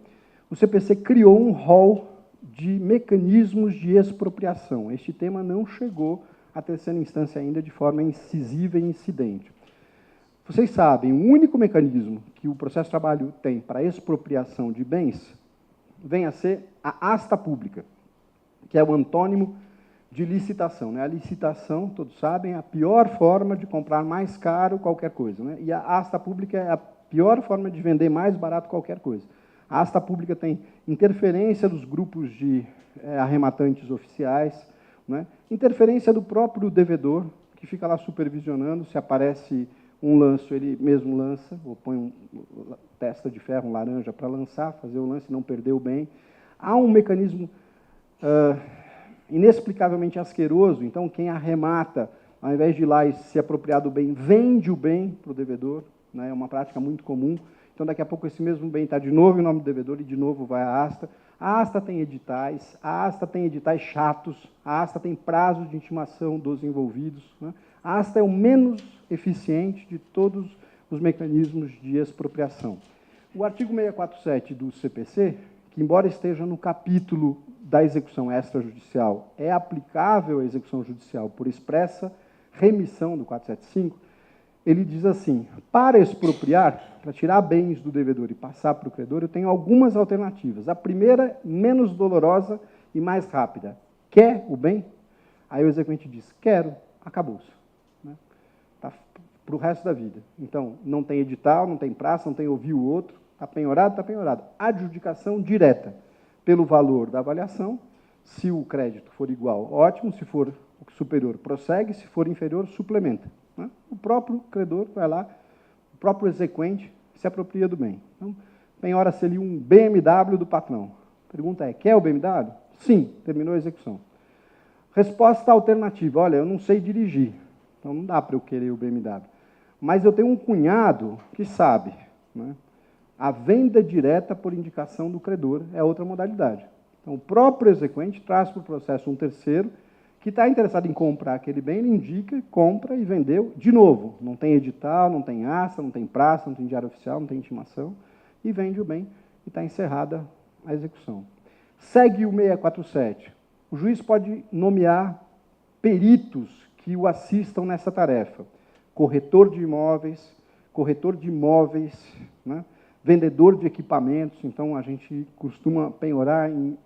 o CPC criou um rol de mecanismos de expropriação. Este tema não chegou à terceira instância ainda de forma incisiva e incidente. Vocês sabem, o único mecanismo que o processo de trabalho tem para expropriação de bens vem a ser a asta pública, que é o antônimo de licitação, né? A licitação, todos sabem, é a pior forma de comprar mais caro qualquer coisa, né? E a asta pública é a pior forma de vender mais barato qualquer coisa. A asta pública tem interferência dos grupos de arrematantes oficiais, né? Interferência do próprio devedor, que fica lá supervisionando, se aparece um lanço, ele mesmo lança, ou põe uma testa de ferro, um laranja, para lançar, fazer o lance e não perder o bem. Há um mecanismo inexplicavelmente asqueroso, então quem arremata, ao invés de ir lá e se apropriar do bem, vende o bem para o devedor, né? É uma prática muito comum. Então, daqui a pouco, esse mesmo bem está de novo em nome do devedor e de novo vai à asta. A asta tem editais, chatos, a asta tem prazos de intimação dos envolvidos, né? A asta é o menos eficiente de todos os mecanismos de expropriação. O artigo 647 do CPC, que, embora esteja no capítulo da execução extrajudicial, é aplicável à execução judicial por expressa remissão do 475, ele diz assim: para expropriar, para tirar bens do devedor e passar para o credor, eu tenho algumas alternativas. A primeira, menos dolorosa e mais rápida. Quer o bem? Aí o exequente diz: quero, acabou-se. Né? Tá para o resto da vida. Então, não tem edital, não tem praça, não tem ouvir o outro, está penhorado, está penhorado. Adjudicação direta pelo valor da avaliação, Se o crédito for igual, ótimo. Se for superior, prossegue. Se for inferior, suplementa, né? O próprio credor vai lá, o próprio exequente se apropria do bem. Então, penhora-se ali um BMW do patrão. A pergunta é, quer o BMW? Sim, terminou a execução. Resposta alternativa, olha, eu não sei dirigir, então não dá para eu querer o BMW. Mas eu tenho um cunhado que sabe, né? A venda direta por indicação do credor é outra modalidade. Então, o próprio exequente traz para o processo um terceiro que está interessado em comprar aquele bem, ele indica, compra e vendeu de novo. Não tem edital, não tem ata, não tem praça, não tem diário oficial, não tem intimação, e vende o bem e está encerrada a execução. Segue o 647. O juiz pode nomear peritos que o assistam nessa tarefa. Corretor de imóveis, né? Vendedor de equipamentos. Então, a gente costuma penhorar em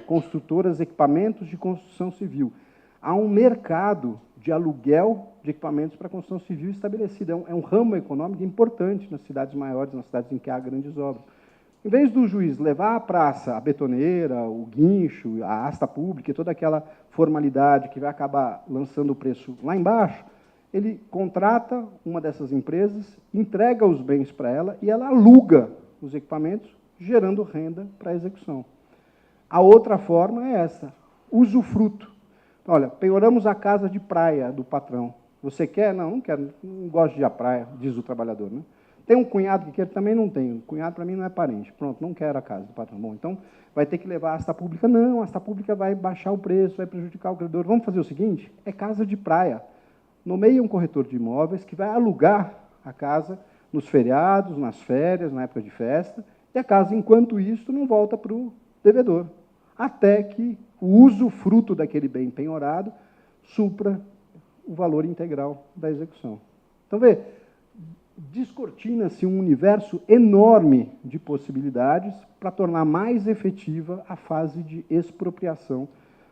construtoras equipamentos de construção civil. Há um mercado de aluguel de equipamentos para construção civil estabelecido. É um ramo econômico importante nas cidades maiores, nas cidades em que há grandes obras. Em vez do juiz levar à praça a betoneira, o guincho, a asta pública e toda aquela formalidade que vai acabar lançando o preço lá embaixo, ele contrata uma dessas empresas, entrega os bens para ela e ela aluga os equipamentos, gerando renda para a execução. A outra forma é essa, usufruto. Olha, penhoramos a casa de praia do patrão. Você quer? Não, não quero, não gosto de ir à praia, diz o trabalhador, né? Tem um cunhado que quer? Também não tenho. Cunhado, para mim, não é parente. Pronto, não quero a casa do patrão. Bom, então, vai ter que levar a asta pública. Não, a asta pública vai baixar o preço, vai prejudicar o credor. Vamos fazer o seguinte, é casa de praia. Nomeia um corretor de imóveis que vai alugar a casa nos feriados, nas férias, na época de festa, e a casa, enquanto isso, não volta para o devedor, até que o usufruto daquele bem penhorado supra o valor integral da execução. Então, vê, descortina-se um universo enorme de possibilidades para tornar mais efetiva a fase de expropriação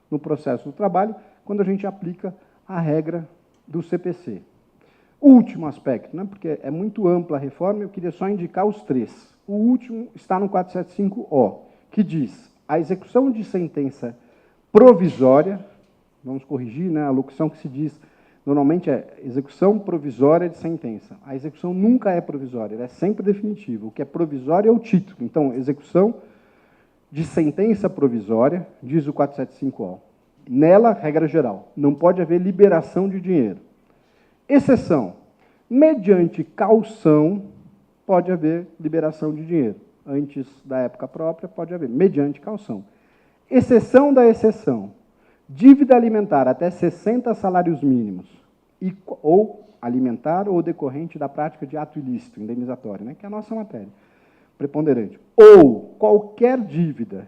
no processo do trabalho, quando a gente aplica a regra do CPC. Último aspecto, né, porque é muito ampla a reforma, eu queria só indicar os três. O último está no 475-O, que diz: a execução de sentença provisória, vamos corrigir, né, a locução que se diz normalmente é execução provisória de sentença. A execução nunca é provisória, ela é sempre definitiva. O que é provisório é o título. Então, execução de sentença provisória, diz o 475-O. Nela, regra geral, não pode haver liberação de dinheiro. Exceção, mediante caução, pode haver liberação de dinheiro. Antes da época própria, pode haver, mediante caução. Exceção da exceção, dívida alimentar até 60 salários mínimos, ou alimentar ou decorrente da prática de ato ilícito, indenizatório, né, que é a nossa matéria preponderante. Ou qualquer dívida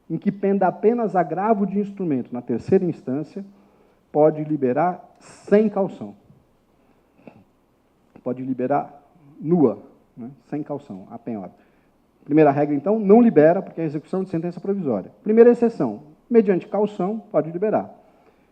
em que penda apenas agravo de instrumento na terceira instância, pode liberar sem caução. Pode liberar nua, né, sem caução, a penhora. Primeira regra, então, não libera, porque é a execução de sentença provisória. Primeira exceção, mediante caução, pode liberar.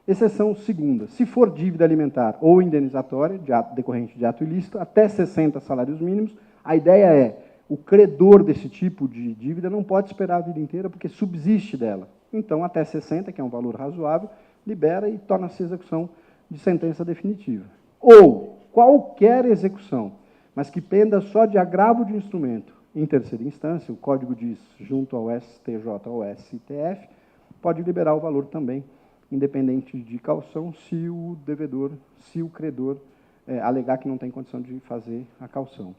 Exceção segunda, se for dívida alimentar ou indenizatória, decorrente de ato ilícito, até 60 salários mínimos, a ideia é, o credor desse tipo de dívida não pode esperar a vida inteira, porque subsiste dela. Então, até 60, que é um valor razoável, libera e torna-se execução de sentença definitiva. Ou qualquer execução, mas que penda só de agravo de instrumento em terceira instância, o código diz, junto ao STJ ou STF, pode liberar o valor também, independente de caução, se o devedor, se o credor alegar que não tem condição de fazer a caução.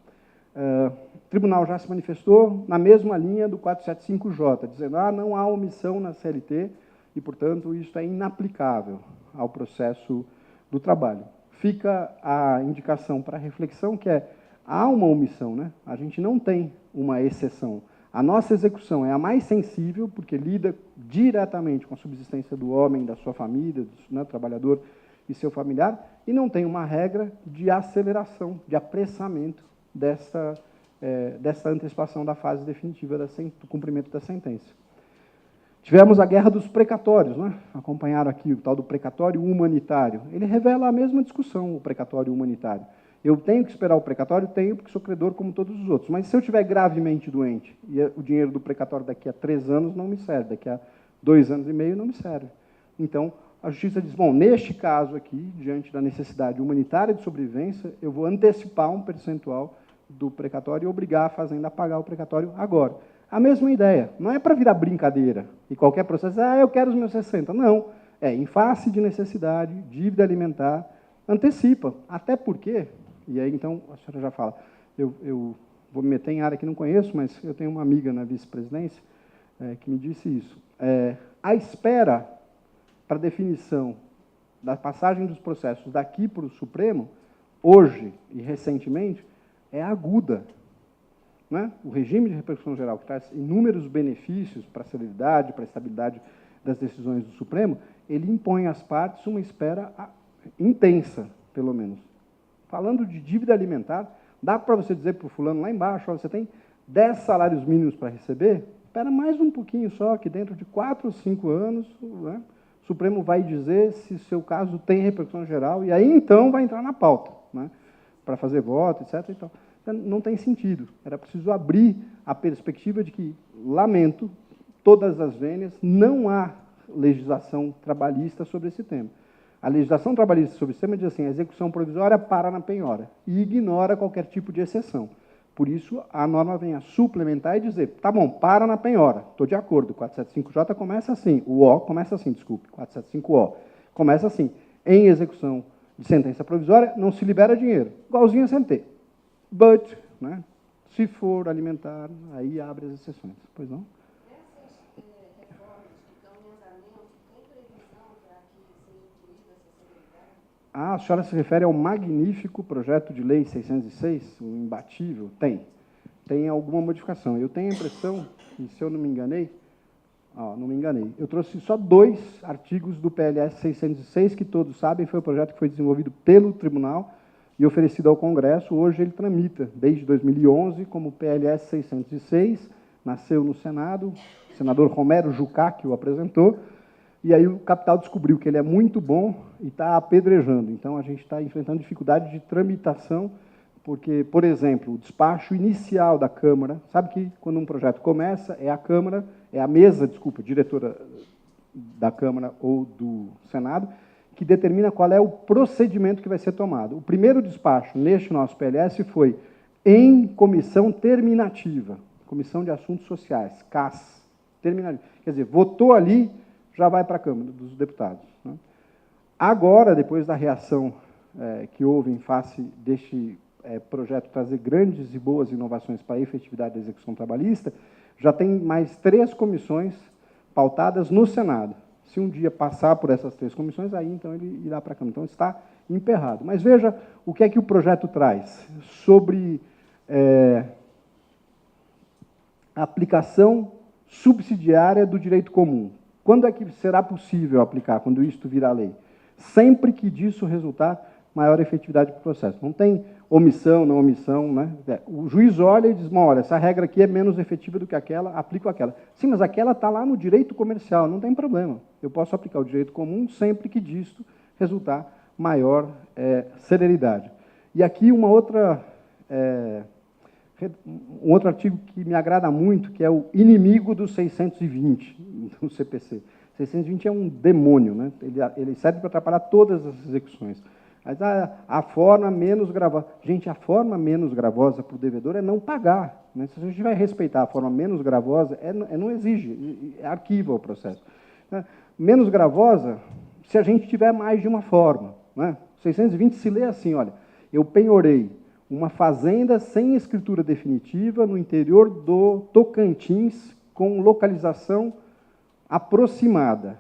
O tribunal já se manifestou na mesma linha do 475-J, dizendo que não há omissão na CLT e, portanto, isso é inaplicável ao processo do trabalho. Fica a indicação para reflexão que há uma omissão, né? A gente não tem uma exceção. A nossa execução é a mais sensível, porque lida diretamente com a subsistência do homem, da sua família, do trabalhador e seu familiar, e não tem uma regra de aceleração, de apressamento dessa antecipação da fase definitiva do cumprimento da sentença. Tivemos a guerra dos precatórios, né? Acompanharam aqui o tal do precatório humanitário. Ele revela a mesma discussão, o precatório humanitário. Eu tenho que esperar o precatório? Tenho, porque sou credor como todos os outros. Mas se eu estiver gravemente doente e o dinheiro do precatório daqui a 3 anos não me serve, daqui a 2 anos e meio não me serve. Então, a Justiça diz, bom, neste caso aqui, diante da necessidade humanitária de sobrevivência, eu vou antecipar um percentual do precatório e obrigar a Fazenda a pagar o precatório agora. A mesma ideia, não é para virar brincadeira e qualquer processo, eu quero os meus 60. Não, em face de necessidade, dívida alimentar, antecipa. Até porque, e aí então a senhora já fala, eu vou me meter em área que não conheço, mas eu tenho uma amiga na vice-presidência que me disse isso. A espera para definição da passagem dos processos daqui para o Supremo, hoje e recentemente, é aguda. Né? O regime de repercussão geral, que traz inúmeros benefícios para a celeridade, para a estabilidade das decisões do Supremo, ele impõe às partes uma espera intensa, pelo menos. Falando de dívida alimentar, dá para você dizer para o fulano lá embaixo, você tem 10 salários mínimos para receber, espera mais um pouquinho só, que dentro de 4 ou 5 anos, né, o Supremo vai dizer se seu caso tem repercussão geral, e aí então vai entrar na pauta, né, para fazer voto, etc. Então, não tem sentido. Era preciso abrir a perspectiva de que, lamento, todas as vênias, não há legislação trabalhista sobre esse tema. A legislação trabalhista sobre esse tema diz assim, a execução provisória para na penhora e ignora qualquer tipo de exceção. Por isso, a norma vem a suplementar e dizer, tá bom, para na penhora, estou de acordo, 475J começa assim, o O começa assim, desculpe, 475O, começa assim, em execução de sentença provisória, não se libera dinheiro, igualzinho a CLT. But, né, se for alimentar, aí abre as exceções. Pois não? Essas reformas que estão em andamento, tem previsão para que seja incluída essa celeridade? A senhora se refere ao magnífico projeto de lei 606, o imbatível? Tem alguma modificação. Eu tenho a impressão, e se eu não me enganei, não me enganei, eu trouxe só 2 artigos do PLS 606, que todos sabem, foi o projeto que foi desenvolvido pelo Tribunal e oferecido ao Congresso. Hoje ele tramita, desde 2011, como PLS 606, nasceu no Senado, o senador Romero Jucá, que o apresentou, e aí o capital descobriu que ele é muito bom e está apedrejando. Então, a gente está enfrentando dificuldade de tramitação, porque, por exemplo, o despacho inicial da Câmara, sabe que quando um projeto começa, é a Câmara, é a mesa, desculpa, diretora da Câmara ou do Senado, que determina qual é o procedimento que vai ser tomado. O primeiro despacho neste nosso PLS foi em comissão terminativa, Comissão de Assuntos Sociais, CAS, terminativa. Quer dizer, votou ali, já vai para a Câmara dos Deputados. Né? Agora, depois da reação que houve em face deste projeto trazer grandes e boas inovações para a efetividade da execução trabalhista, já tem mais 3 comissões pautadas no Senado. Se um dia passar por essas 3 comissões, aí então ele irá para a Câmara. Então está emperrado. Mas veja o que é que o projeto traz sobre a aplicação subsidiária do direito comum. Quando é que será possível aplicar, quando isto virar lei? Sempre que disso resultar maior efetividade para o processo. Não tem omissão, não omissão, né? O juiz olha e diz, olha, essa regra aqui é menos efetiva do que aquela, aplico aquela. Sim, mas aquela está lá no direito comercial, não tem problema. Eu posso aplicar o direito comum sempre que disto resultar maior celeridade. E aqui uma outra, um outro artigo que me agrada muito, que é o inimigo do 620, do CPC. 620 é um demônio, né? Ele serve para atrapalhar todas as execuções. Mas a forma menos gravosa... Gente, a forma menos gravosa para o devedor é não pagar. Né? Se a gente vai respeitar a forma menos gravosa, não exige, arquiva o processo. Menos gravosa, se a gente tiver mais de uma forma. Né? 620 se lê assim, olha, eu penhorei uma fazenda sem escritura definitiva no interior do Tocantins, com localização aproximada.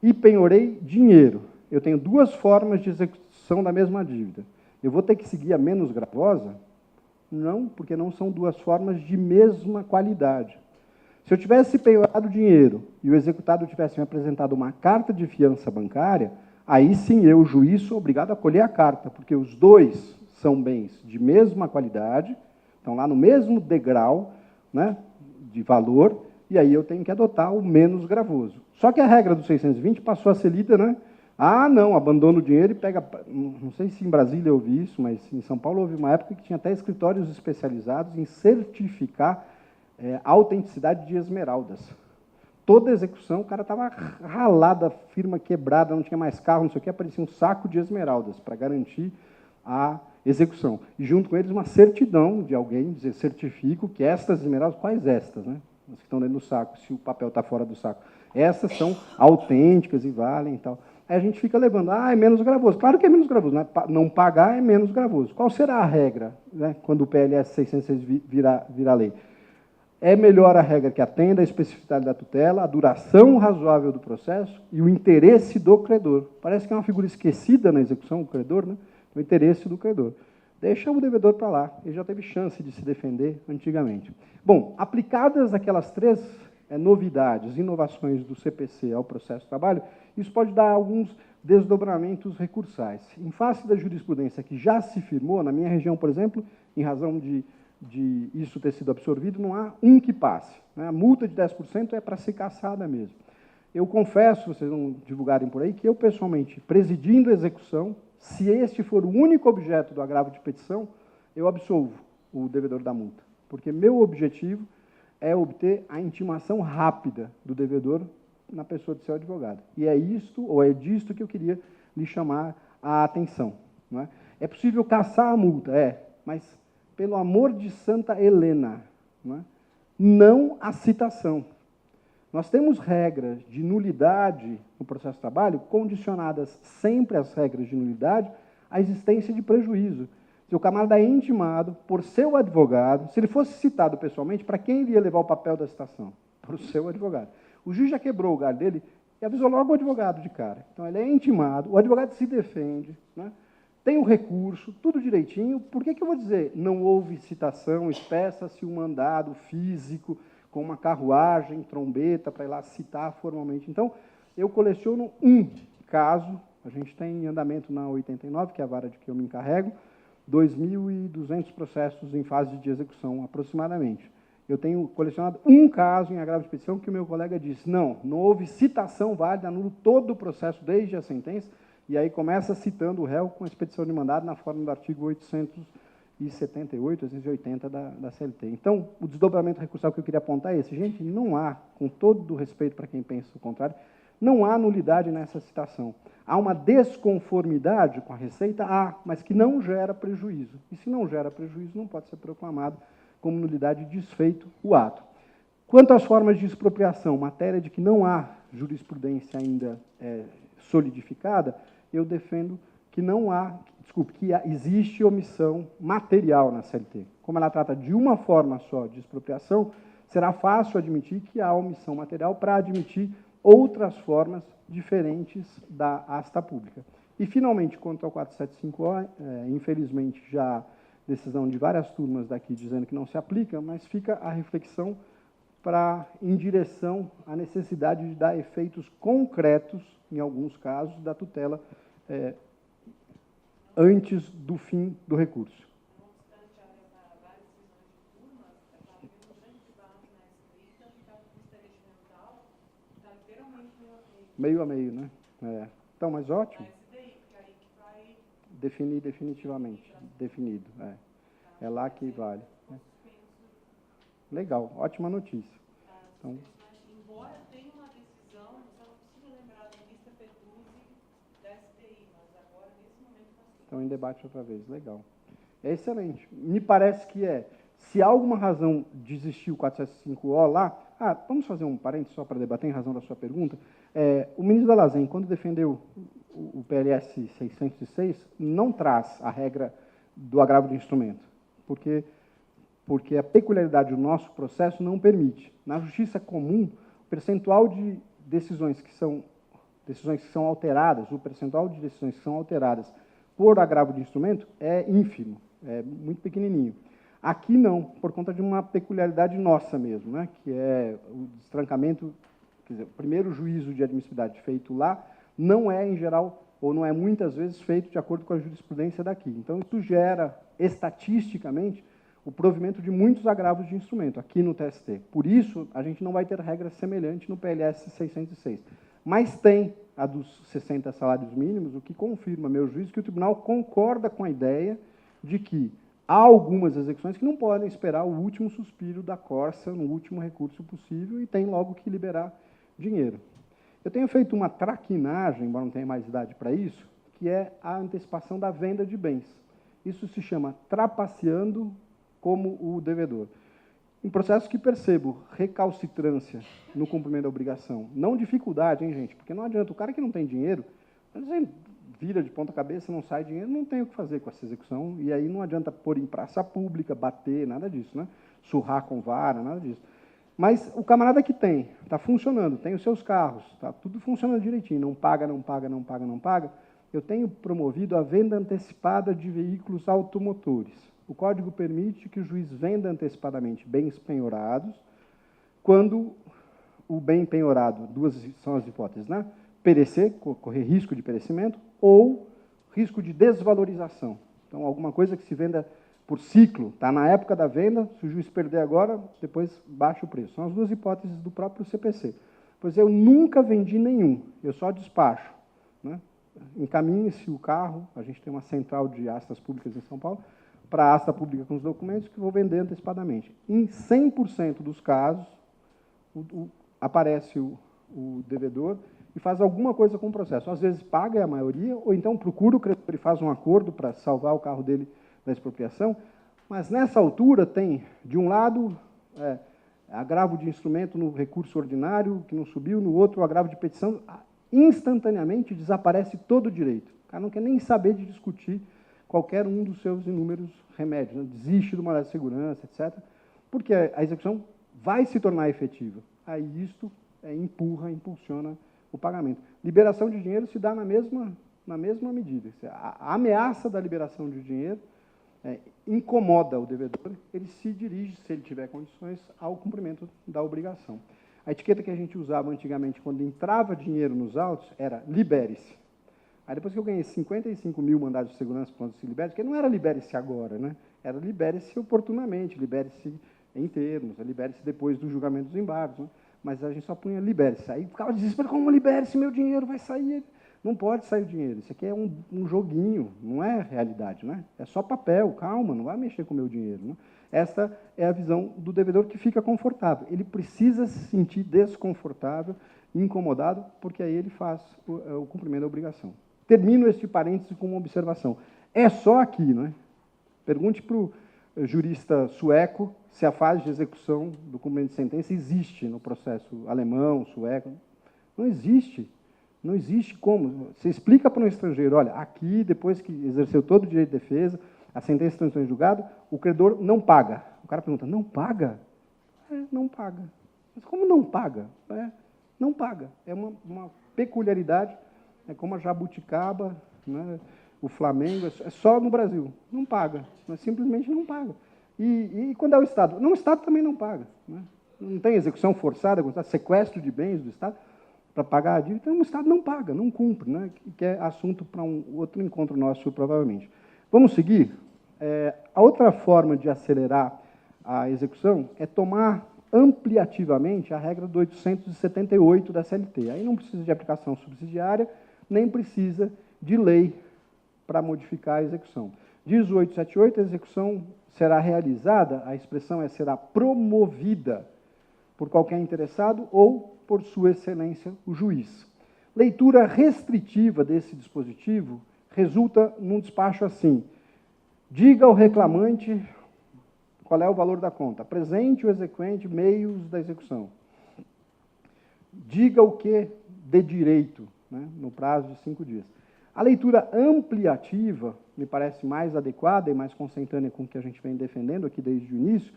E penhorei dinheiro. Eu tenho 2 formas de execução da mesma dívida. Eu vou ter que seguir a menos gravosa? Não, porque não são 2 formas de mesma qualidade. Se eu tivesse penhorado dinheiro e o executado tivesse me apresentado uma carta de fiança bancária, aí sim eu, juiz, sou obrigado a colher a carta, porque os 2 são bens de mesma qualidade, estão lá no mesmo degrau, né, de valor, e aí eu tenho que adotar o menos gravoso. Só que a regra do 620 passou a ser lida, né? Não, abandona o dinheiro e pega... Não sei se em Brasília eu ouvi isso, mas em São Paulo houve uma época que tinha até escritórios especializados em certificar a autenticidade de esmeraldas. toda a execução, o cara estava ralado, a firma quebrada, não tinha mais carro, não sei o quê, aparecia um saco de esmeraldas para garantir a execução. E junto com eles uma certidão de alguém, dizer, certifico que estas esmeraldas, quais estas, né? As que estão dentro do saco, se o papel está fora do saco. Essas são autênticas e valem e tal. Aí a gente fica levando, é menos gravoso. Claro que é menos gravoso, né? Não pagar é menos gravoso. Qual será a regra, né, quando o PLS 606 virar lei? É melhor a regra que atenda à especificidade da tutela, a duração razoável do processo e o interesse do credor. Parece que é uma figura esquecida na execução, o credor, né? O interesse do credor. Deixa o devedor para lá, ele já teve chance de se defender antigamente. Bom, aplicadas aquelas três novidades, inovações do CPC ao processo de trabalho, isso pode dar alguns desdobramentos recursais. Em face da jurisprudência que já se firmou, na minha região, por exemplo, em razão de isso ter sido absorvido, não há um que passe, né? A multa de 10% é para ser caçada mesmo. Eu confesso, vocês não divulgarem por aí, que eu, pessoalmente, presidindo a execução, se este for o único objeto do agravo de petição, eu absolvo o devedor da multa. Porque meu objetivo é obter a intimação rápida do devedor na pessoa de seu advogado. E é isto, ou é disto que eu queria lhe chamar a atenção. Não é? É possível caçar a multa, mas, pelo amor de Santa Helena, não a citação. Nós temos regras de nulidade no processo de trabalho condicionadas sempre às regras de nulidade à existência de prejuízo. Se o camarada é intimado por seu advogado, se ele fosse citado pessoalmente, para quem ele ia levar o papel da citação? Para o seu advogado. O juiz já quebrou o galho dele e avisou logo o advogado de cara. Então, ele é intimado, o advogado se defende, né? Tem um recurso, tudo direitinho. Por que eu vou dizer não houve citação, espeça-se um mandado físico com uma carruagem, trombeta, para ir lá citar formalmente? Então, eu coleciono um caso, a gente tem em andamento na 89, que é a vara de que eu me encarrego, 2.200 processos em fase de execução, aproximadamente. Eu tenho colecionado um caso em agravo de petição que o meu colega disse, não houve citação válida, anulo todo o processo desde a sentença, e aí começa citando o réu com a expedição de mandado na forma do artigo 878, 880 da CLT. Então, o desdobramento recursal que eu queria apontar é esse. Gente, não há, com todo o respeito para quem pensa o contrário, não há nulidade nessa citação. Há uma desconformidade com a Receita? Mas que não gera prejuízo. E se não gera prejuízo, não pode ser proclamado como nulidade desfeito o ato. Quanto às formas de expropriação, matéria de que não há jurisprudência ainda solidificada, eu defendo que que existe omissão material na CLT. Como ela trata de uma forma só de expropriação, será fácil admitir que há omissão material para admitir outras formas diferentes da asta pública. E, finalmente, quanto ao 475-O, infelizmente, já decisão de várias turmas daqui dizendo que não se aplica, mas fica a reflexão em direção à necessidade de dar efeitos concretos, em alguns casos, da tutela antes do fim do recurso. Meio a meio, né? Então, mas ótimo. Definir definitivamente. Definido. É lá que vale. Legal, ótima notícia. Então, embora tenha uma decisão, só não consigo lembrar da lista Petuzzi da STI, mas agora, nesse momento, estão em debate outra vez. Legal. É excelente. Me parece que se há alguma razão de existir o 475-O lá, vamos fazer um parênteses só para debater em razão da sua pergunta. O ministro Dall'Azen, quando defendeu o PLS 606, não traz a regra do agravo de instrumento, porque a peculiaridade do nosso processo não permite. Na justiça comum, o percentual de decisões que são alteradas, o percentual de decisões que são alteradas por agravo de instrumento é ínfimo, é muito pequenininho. Aqui não, por conta de uma peculiaridade nossa mesmo, né, que é o destrancamento, quer dizer, o primeiro juízo de admissibilidade feito lá não é, em geral, ou não é muitas vezes feito de acordo com a jurisprudência daqui. Então, isso gera, estatisticamente, o provimento de muitos agravos de instrumento aqui no TST. Por isso, a gente não vai ter regra semelhante no PLS 606. Mas tem a dos 60 salários mínimos, o que confirma, meu juízo, que o tribunal concorda com a ideia de que há algumas execuções que não podem esperar o último suspiro da Corsa no último recurso possível e tem logo que liberar dinheiro. Eu tenho feito uma traquinagem, embora não tenha mais idade para isso, que é a antecipação da venda de bens. Isso se chama trapaceando como o devedor. Em processos que percebo recalcitrância no cumprimento da obrigação, não dificuldade, hein, gente? Porque não adianta, o cara que não tem dinheiro, ele vira de ponta cabeça, não sai dinheiro, não tem o que fazer com essa execução, e aí não adianta pôr em praça pública, bater, nada disso, né? Surrar com vara, nada disso. Mas o camarada que tem, está funcionando, tem os seus carros, está tudo funcionando direitinho, não paga, não paga, não paga, não paga, eu tenho promovido a venda antecipada de veículos automotores. O Código permite que o juiz venda antecipadamente bens penhorados, quando o bem penhorado, duas são as hipóteses, né? Perecer, correr risco de perecimento, ou risco de desvalorização. Então, alguma coisa que se venda por ciclo, está na época da venda, se o juiz perder agora, depois baixa o preço. São as duas hipóteses do próprio CPC. Pois eu nunca vendi nenhum, eu só despacho, né? Encaminhe-se o carro, a gente tem uma central de astas públicas em São Paulo, para a asta pública com os documentos que vou vender antecipadamente. Em 100% dos casos, aparece o devedor e faz alguma coisa com o processo. Às vezes paga, é a maioria, ou então procura o credor e faz um acordo para salvar o carro dele da expropriação, mas nessa altura tem, de um lado, agravo de instrumento no recurso ordinário, que não subiu, no outro, agravo de petição, instantaneamente desaparece todo o direito. O cara não quer nem saber de discutir qualquer um dos seus inúmeros remédios, né? Desiste do mandado de segurança, etc., porque a execução vai se tornar efetiva. Aí isto impulsiona o pagamento. Liberação de dinheiro se dá na mesma medida. A ameaça da liberação de dinheiro incomoda o devedor, ele se dirige, se ele tiver condições, ao cumprimento da obrigação. A etiqueta que a gente usava antigamente, quando entrava dinheiro nos autos, era libere-se. Aí depois que eu ganhei 55 mil mandados de segurança quando se libere-se, porque não era libere-se agora, né? Era libere-se oportunamente, libere-se em termos, libere-se depois do julgamento dos embargos, né? Mas a gente só punha libere-se. Aí ficava desesperado, como libere-se, meu dinheiro vai sair? Não pode sair o dinheiro, isso aqui é um joguinho, não é realidade, né? É só papel, calma, não vai mexer com o meu dinheiro, né? Esta é a visão do devedor que fica confortável. Ele precisa se sentir desconfortável, incomodado, porque aí ele faz o cumprimento da obrigação. Termino este parêntese com uma observação. É só aqui, não é? Pergunte para o jurista sueco se a fase de execução do cumprimento de sentença existe no processo alemão, sueco. Não existe. Não existe como. Você explica para um estrangeiro, olha, aqui, depois que exerceu todo o direito de defesa, a sentença de transição em julgado, o credor não paga. O cara pergunta, não paga? Não paga. Mas como não paga? Não paga. É uma peculiaridade, é como a jabuticaba, né, o Flamengo, é só no Brasil. Não paga. Mas simplesmente não paga. E quando é o Estado? Não, o Estado também não paga. Né? Não tem execução forçada, sequestro de bens do Estado para pagar a dívida, então o Estado não paga, não cumpre, né? Que é assunto para um outro encontro nosso, provavelmente. Vamos seguir? A outra forma de acelerar a execução é tomar ampliativamente a regra do 878 da CLT. Aí não precisa de aplicação subsidiária, nem precisa de lei para modificar a execução. Diz o 878, a execução será realizada, a expressão será promovida por qualquer interessado ou por sua excelência, o juiz. Leitura restritiva desse dispositivo resulta num despacho assim: diga ao reclamante qual é o valor da conta, apresente o exequente meios da execução, diga o que de direito, né, no prazo de 5 dias. A leitura ampliativa, me parece mais adequada e mais consentânea com o que a gente vem defendendo aqui desde o início,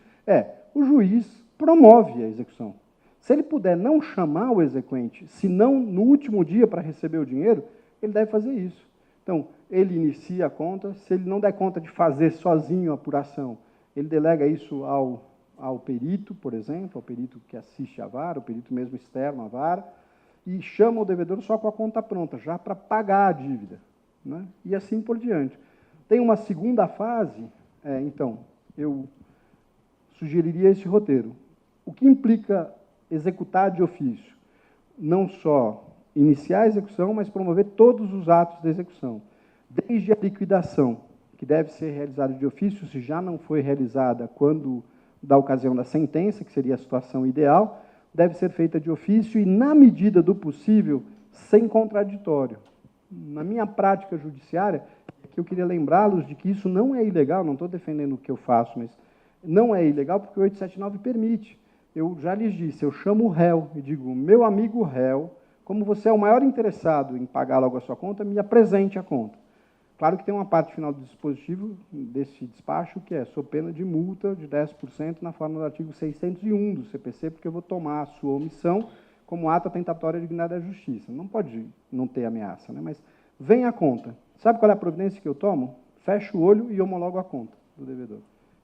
o juiz promove a execução. Se ele puder não chamar o exequente, se não no último dia para receber o dinheiro, ele deve fazer isso. Então, ele inicia a conta, se ele não der conta de fazer sozinho a apuração, ele delega isso ao perito, por exemplo, ao perito que assiste à vara, o perito mesmo externo à vara, e chama o devedor só com a conta pronta, já para pagar a dívida, né? E assim por diante. Tem uma segunda fase, então, eu sugeriria esse roteiro. O que implica executar de ofício? Não só iniciar a execução, mas promover todos os atos da execução. Desde a liquidação, que deve ser realizada de ofício, se já não foi realizada quando da ocasião da sentença, que seria a situação ideal, deve ser feita de ofício e, na medida do possível, sem contraditório. Na minha prática judiciária, que eu queria lembrá-los de que isso não é ilegal, não estou defendendo o que eu faço, mas não é ilegal porque o 879 permite. Eu já lhes disse, eu chamo o réu e digo, meu amigo réu, como você é o maior interessado em pagar logo a sua conta, me apresente a conta. Claro que tem uma parte final do dispositivo desse despacho, que é, sob pena de multa de 10% na forma do artigo 601 do CPC, porque eu vou tomar a sua omissão como ato atentatório à dignidade da justiça. Não pode não ter ameaça, né? Mas vem a conta. Sabe qual é a providência que eu tomo? Fecho o olho e homologo a conta do devedor.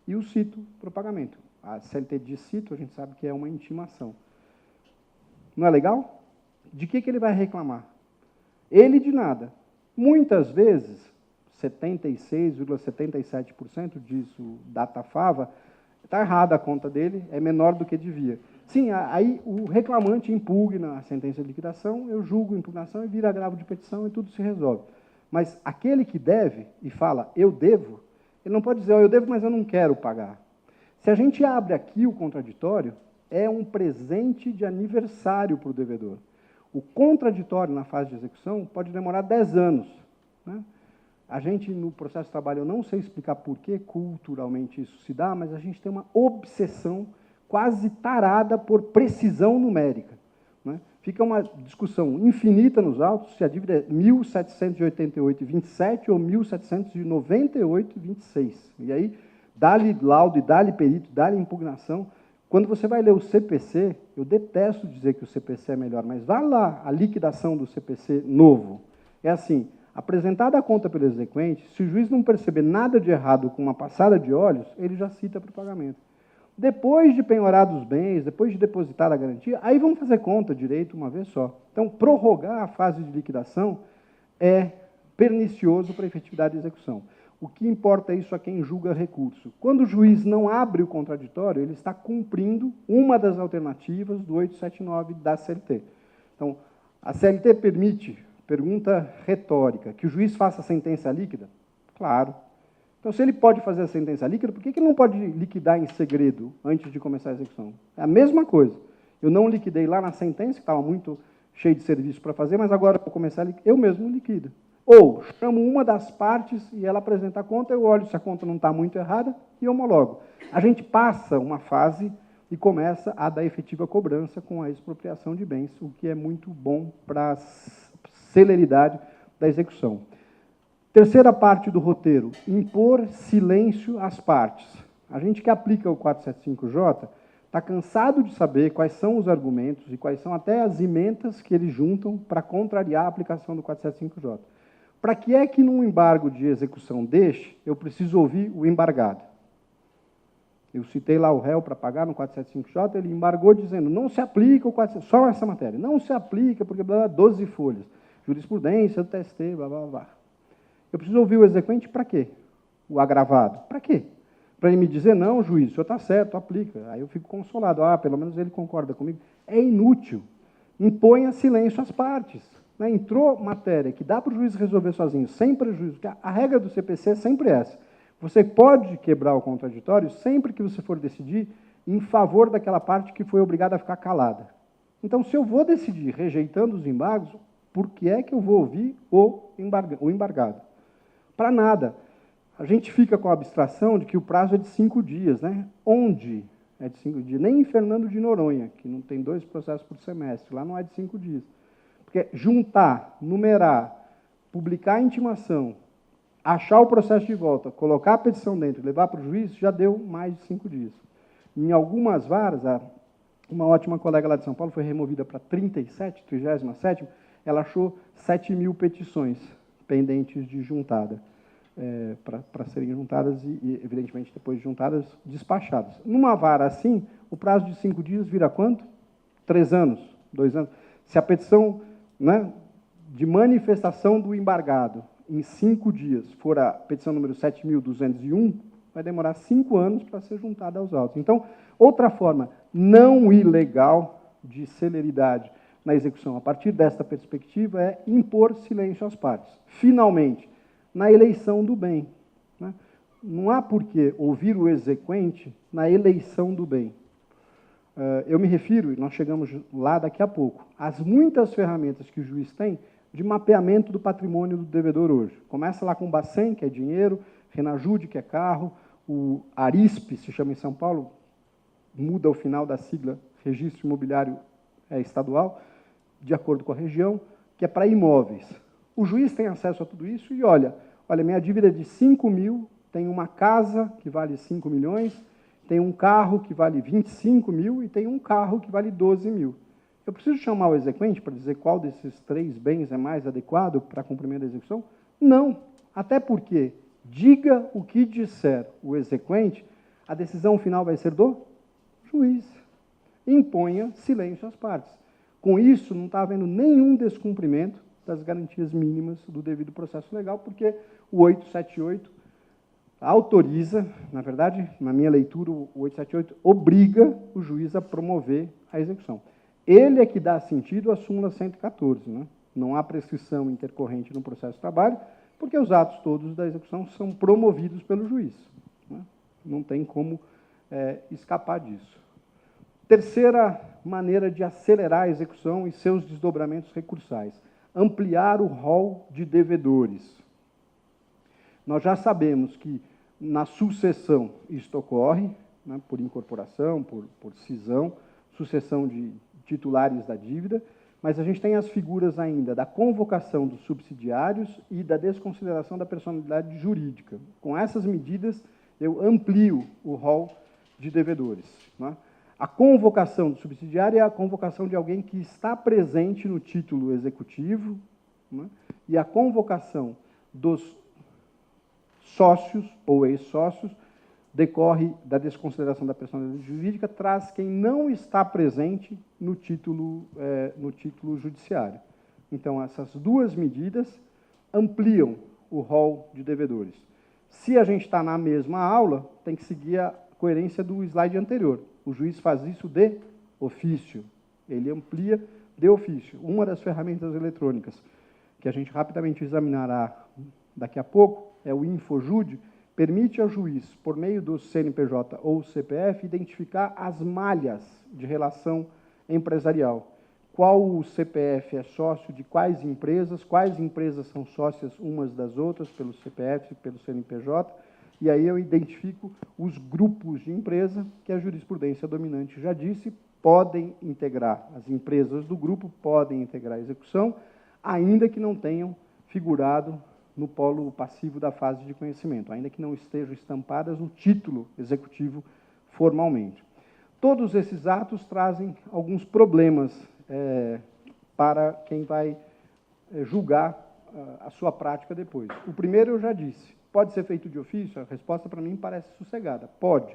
E o cito para o pagamento. A CLT diz cito, a gente sabe que é uma intimação. Não é legal? De que ele vai reclamar? Ele de nada. Muitas vezes, 76,77% disso, Datafava, está errada a conta dele, é menor do que devia. Sim, aí o reclamante impugna a sentença de liquidação, eu julgo a impugnação e vira agravo de petição e tudo se resolve. Mas aquele que deve e fala, eu devo, ele não pode dizer, eu devo, mas eu não quero pagar. Se a gente abre aqui o contraditório, é um presente de aniversário para o devedor. O contraditório na fase de execução pode demorar 10 anos. Né? A gente, no processo de trabalho, eu não sei explicar por que culturalmente isso se dá, mas a gente tem uma obsessão quase tarada por precisão numérica. Né? Fica uma discussão infinita nos autos se a dívida é 1.788,27 ou 1.798,26. E aí, dá-lhe laudo, dá-lhe perito, dá-lhe impugnação. Quando você vai ler o CPC, eu detesto dizer que o CPC é melhor, mas vá lá, a liquidação do CPC novo. É assim, apresentada a conta pelo exequente, se o juiz não perceber nada de errado com uma passada de olhos, ele já cita para o pagamento. Depois de penhorar dos bens, depois de depositar a garantia, aí vamos fazer conta direito uma vez só. Então, prorrogar a fase de liquidação é pernicioso para a efetividade de execução. O que importa é isso a quem julga recurso. Quando o juiz não abre o contraditório, ele está cumprindo uma das alternativas do 879 da CLT. Então, a CLT permite, pergunta retórica, que o juiz faça a sentença líquida? Claro. Então, se ele pode fazer a sentença líquida, por que ele não pode liquidar em segredo antes de começar a execução? É a mesma coisa. Eu não liquidei lá na sentença, que estava muito cheio de serviço para fazer, mas agora, para começar a liquidar, eu mesmo liquido. Ou chamo uma das partes e ela apresenta a conta, eu olho se a conta não está muito errada e homologo. A gente passa uma fase e começa a dar efetiva cobrança com a expropriação de bens, o que é muito bom para a celeridade da execução. Terceira parte do roteiro, impor silêncio às partes. A gente que aplica o 475J está cansado de saber quais são os argumentos e quais são até as emendas que eles juntam para contrariar a aplicação do 475J. Para que é que num embargo de execução deste, eu preciso ouvir o embargado? Eu citei lá o réu para pagar no 475J, ele embargou dizendo, não se aplica o 475, só essa matéria, não se aplica porque blá, blá, 12 folhas, jurisprudência do TST, blá, blá, blá. Eu preciso ouvir o exequente para quê? O agravado, para quê? Para ele me dizer, não, juiz, o senhor está certo, aplica. Aí eu fico consolado, pelo menos ele concorda comigo. É inútil. Imponha silêncio às partes. Né? Entrou matéria que dá para o juiz resolver sozinho, sem prejuízo. A regra do CPC é sempre essa. Você pode quebrar o contraditório sempre que você for decidir em favor daquela parte que foi obrigada a ficar calada. Então, se eu vou decidir rejeitando os embargos, por que é que eu vou ouvir o embargado? Para nada. A gente fica com a abstração de que o prazo é de 5 dias. Né? Onde é de 5 dias? Nem em Fernando de Noronha, que não tem 2 processos por semestre, lá não é de 5 dias. Porque juntar, numerar, publicar a intimação, achar o processo de volta, colocar a petição dentro e levar para o juiz, já deu mais de 5 dias. Em algumas varas, uma ótima colega lá de São Paulo foi removida para 37ª, ela achou 7.000 petições pendentes de juntada, para serem juntadas e, evidentemente, depois de juntadas, despachadas. Numa vara assim, o prazo de 5 dias vira quanto? 3 anos, 2 anos. Se a petição, né, de manifestação do embargado em 5 dias for a petição número 7.201, vai demorar 5 anos para ser juntada aos autos. Então, outra forma não ilegal de celeridade na execução, a partir desta perspectiva, é impor silêncio às partes. Finalmente, na eleição do bem. Né? Não há por que ouvir o exequente na eleição do bem. Eu me refiro, e nós chegamos lá daqui a pouco, às muitas ferramentas que o juiz tem de mapeamento do patrimônio do devedor hoje. Começa lá com o Bacen, que é dinheiro, Renajude, que é carro, o Arisp, se chama em São Paulo, muda o final da sigla, Registro Imobiliário Estadual, de acordo com a região, que é para imóveis. O juiz tem acesso a tudo isso e olha, minha dívida é de 5 mil, tem uma casa que vale 5 milhões, tem um carro que vale 25 mil e tem um carro que vale 12 mil. Eu preciso chamar o exequente para dizer qual desses 3 bens é mais adequado para cumprimento da execução? Não, até porque, diga o que disser o exequente, a decisão final vai ser do juiz. Imponha silêncio às partes. Com isso, não está havendo nenhum descumprimento das garantias mínimas do devido processo legal, porque o 878 autoriza, na verdade, na minha leitura, o 878 obriga o juiz a promover a execução. Ele é que dá sentido à súmula 114, né? Não há prescrição intercorrente no processo de trabalho, porque os atos todos da execução são promovidos pelo juiz, né? Não tem como escapar disso. Terceira maneira de acelerar a execução e seus desdobramentos recursais, ampliar o rol de devedores. Nós já sabemos que, na sucessão, isto ocorre, né, por incorporação, por cisão, sucessão de titulares da dívida, mas a gente tem as figuras ainda da convocação dos subsidiários e da desconsideração da personalidade jurídica. Com essas medidas, eu amplio o rol de devedores, né? A convocação do subsidiário é a convocação de alguém que está presente no título executivo, né? E a convocação dos sócios ou ex-sócios decorre da desconsideração da personalidade jurídica, traz quem não está presente no título judiciário. Então, essas duas medidas ampliam o rol de devedores. Se a gente está na mesma aula, tem que seguir a coerência do slide anterior. O juiz faz isso de ofício, ele amplia de ofício. Uma das ferramentas eletrônicas que a gente rapidamente examinará daqui a pouco é o InfoJude, permite ao juiz, por meio do CNPJ ou CPF, identificar as malhas de relação empresarial. Qual o CPF é sócio de quais empresas são sócias umas das outras, pelo CPF e pelo CNPJ, e aí eu identifico os grupos de empresa que a jurisprudência dominante já disse, podem integrar, as empresas do grupo podem integrar a execução, ainda que não tenham figurado no polo passivo da fase de conhecimento, ainda que não estejam estampadas no título executivo formalmente. Todos esses atos trazem alguns problemas para quem vai julgar a sua prática depois. O primeiro eu já disse, pode ser feito de ofício? A resposta para mim parece sossegada, pode.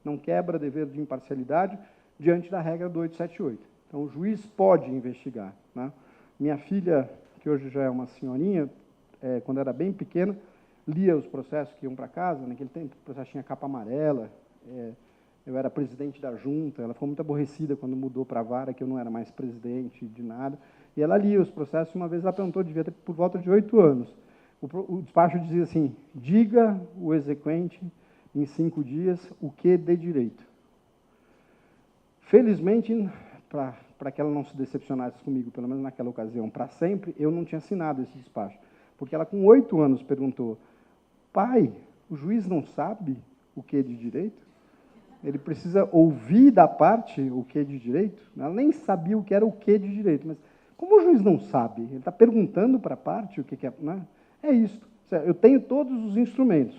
Não quebra dever de imparcialidade diante da regra do 878. Então, o juiz pode investigar, né? Minha filha, que hoje já é uma senhorinha, quando era bem pequena, lia os processos que iam para casa. Naquele tempo, o processo tinha capa amarela. Eu era presidente da junta. Ela ficou muito aborrecida quando mudou para a vara, que eu não era mais presidente de nada. E ela lia os processos. Uma vez ela perguntou, devia ter por volta de 8 anos. O despacho dizia assim, diga o exequente em 5 dias o que de direito. Felizmente, para que ela não se decepcionasse comigo, pelo menos naquela ocasião, para sempre, eu não tinha assinado esse despacho. Porque ela, com 8 anos, perguntou, pai, o juiz não sabe o que de direito? Ele precisa ouvir da parte o que de direito? Ela nem sabia o que era o que de direito, mas como o juiz não sabe? Ele está perguntando para a parte o que é... Né? É isso. Eu tenho todos os instrumentos.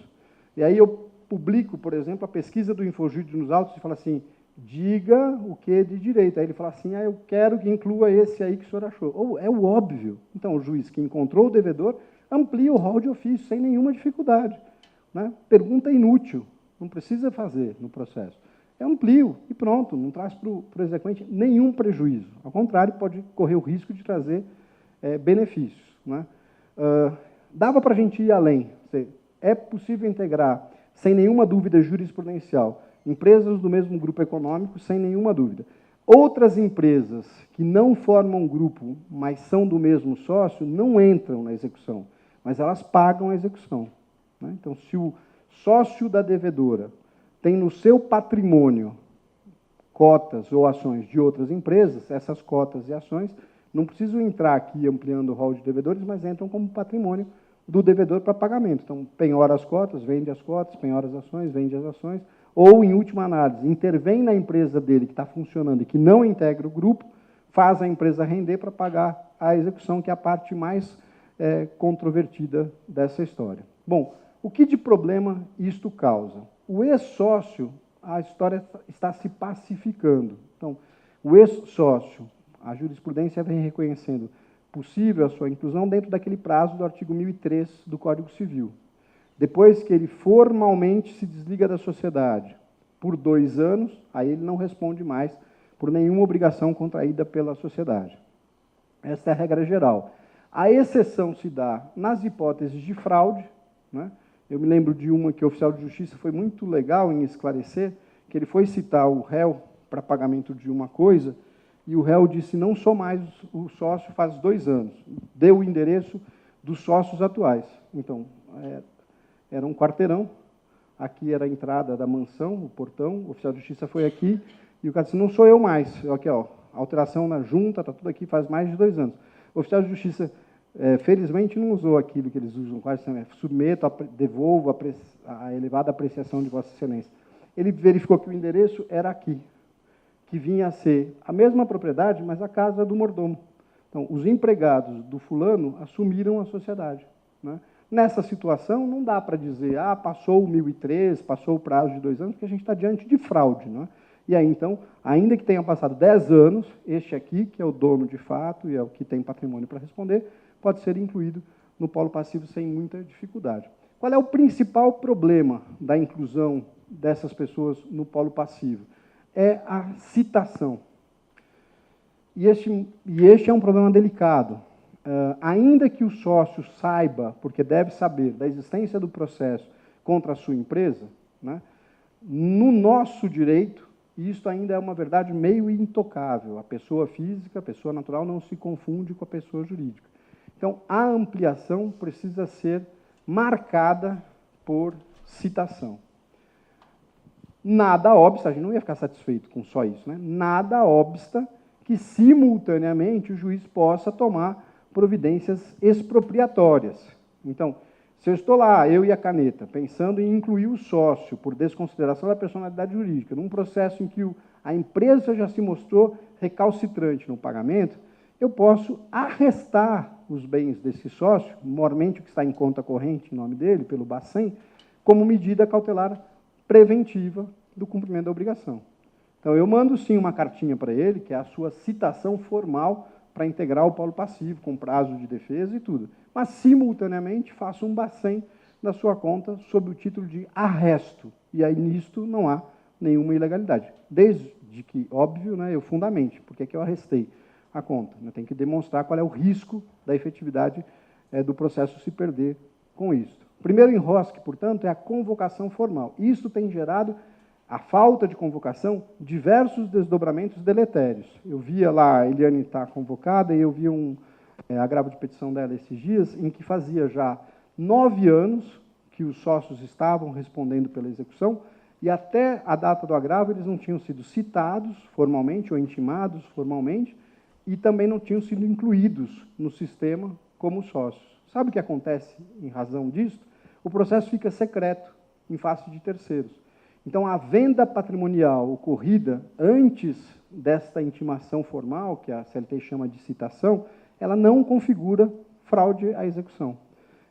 E aí eu publico, por exemplo, a pesquisa do InfoJude nos autos e falo assim, diga o que de direito. Aí ele fala assim, eu quero que inclua esse aí que o senhor achou. Ou é o óbvio. Então, o juiz que encontrou o devedor amplia o rol de ofício sem nenhuma dificuldade, né? Pergunta inútil, não precisa fazer no processo. Eu amplio e pronto, não traz para o exequente nenhum prejuízo. Ao contrário, pode correr o risco de trazer benefícios, né? Dava para a gente ir além. É possível integrar, sem nenhuma dúvida jurisprudencial, empresas do mesmo grupo econômico, sem nenhuma dúvida. Outras empresas que não formam grupo, mas são do mesmo sócio, não entram na execução, mas elas pagam a execução, né? Então, se o sócio da devedora tem no seu patrimônio cotas ou ações de outras empresas, essas cotas e ações não precisam entrar aqui ampliando o rol de devedores, mas entram como patrimônio do devedor para pagamento. Então, penhora as cotas, vende as cotas, penhora as ações, vende as ações, ou, em última análise, intervém na empresa dele que está funcionando e que não integra o grupo, faz a empresa render para pagar a execução, que é a parte mais controvertida dessa história. Bom, o que de problema isto causa? O ex-sócio, a história está se pacificando. Então, o ex-sócio, a jurisprudência vem reconhecendo possível a sua inclusão dentro daquele prazo do artigo 1003 do Código Civil. Depois que ele formalmente se desliga da sociedade por 2 anos, aí ele não responde mais por nenhuma obrigação contraída pela sociedade. Essa é a regra geral. A exceção se dá nas hipóteses de fraude, né? Eu me lembro de uma que o oficial de justiça foi muito legal em esclarecer, que ele foi citar o réu para pagamento de uma coisa, e o réu disse, não sou mais o sócio faz 2 anos. Deu o endereço dos sócios atuais. Então, era um quarteirão, aqui era a entrada da mansão, o portão, o oficial de justiça foi aqui, e o cara disse, não sou eu mais. Aqui, ó, alteração na junta, está tudo aqui faz mais de 2 anos. O oficial de justiça, felizmente, não usou aquilo que eles usam, quase sempre, submeto, devolvo a elevada apreciação de Vossa Excelência. Ele verificou que o endereço era aqui, que vinha a ser a mesma propriedade, mas a casa do mordomo. Então, os empregados do fulano assumiram a sociedade, né? Nessa situação, não dá para dizer, passou o 1003, passou o prazo de 2 anos, porque a gente está diante de fraude, né? E aí, então, ainda que tenham passado 10 anos, este aqui, que é o dono de fato e é o que tem patrimônio para responder, pode ser incluído no polo passivo sem muita dificuldade. Qual é o principal problema da inclusão dessas pessoas no polo passivo? É a citação. E este é um problema delicado. Ainda que o sócio saiba, porque deve saber, da existência do processo contra a sua empresa, né, no nosso direito, isto ainda é uma verdade meio intocável. A pessoa física, a pessoa natural, não se confunde com a pessoa jurídica. Então, a ampliação precisa ser marcada por citação. Nada obsta, a gente não ia ficar satisfeito com só isso, né? Nada obsta que, simultaneamente, o juiz possa tomar providências expropriatórias. Então, se eu estou lá, eu e a caneta, pensando em incluir o sócio por desconsideração da personalidade jurídica, num processo em que a empresa já se mostrou recalcitrante no pagamento, eu posso arrestar os bens desse sócio, mormente o que está em conta corrente em nome dele, pelo Bacen, como medida cautelar preventiva do cumprimento da obrigação. Então, eu mando sim uma cartinha para ele, que é a sua citação formal para integrar o polo passivo, com prazo de defesa e tudo. Mas, simultaneamente, faço um Bacen da sua conta sob o título de arresto. E aí, nisto, não há nenhuma ilegalidade. Desde que, óbvio, né, eu fundamente, porque é que eu arrestei a conta. Eu tenho que demonstrar qual é o risco da efetividade do processo se perder com isso. O primeiro enrosque, portanto, é a convocação formal. Isso tem gerado, a falta de convocação, diversos desdobramentos deletérios. Eu via lá, a Eliane está convocada, e eu vi um agravo de petição dela esses dias, em que fazia já 9 anos que os sócios estavam respondendo pela execução, e até a data do agravo eles não tinham sido citados formalmente ou intimados formalmente, e também não tinham sido incluídos no sistema como sócios. Sabe o que acontece em razão disso? O processo fica secreto em face de terceiros. Então, a venda patrimonial ocorrida antes desta intimação formal, que a CLT chama de citação, ela não configura fraude à execução.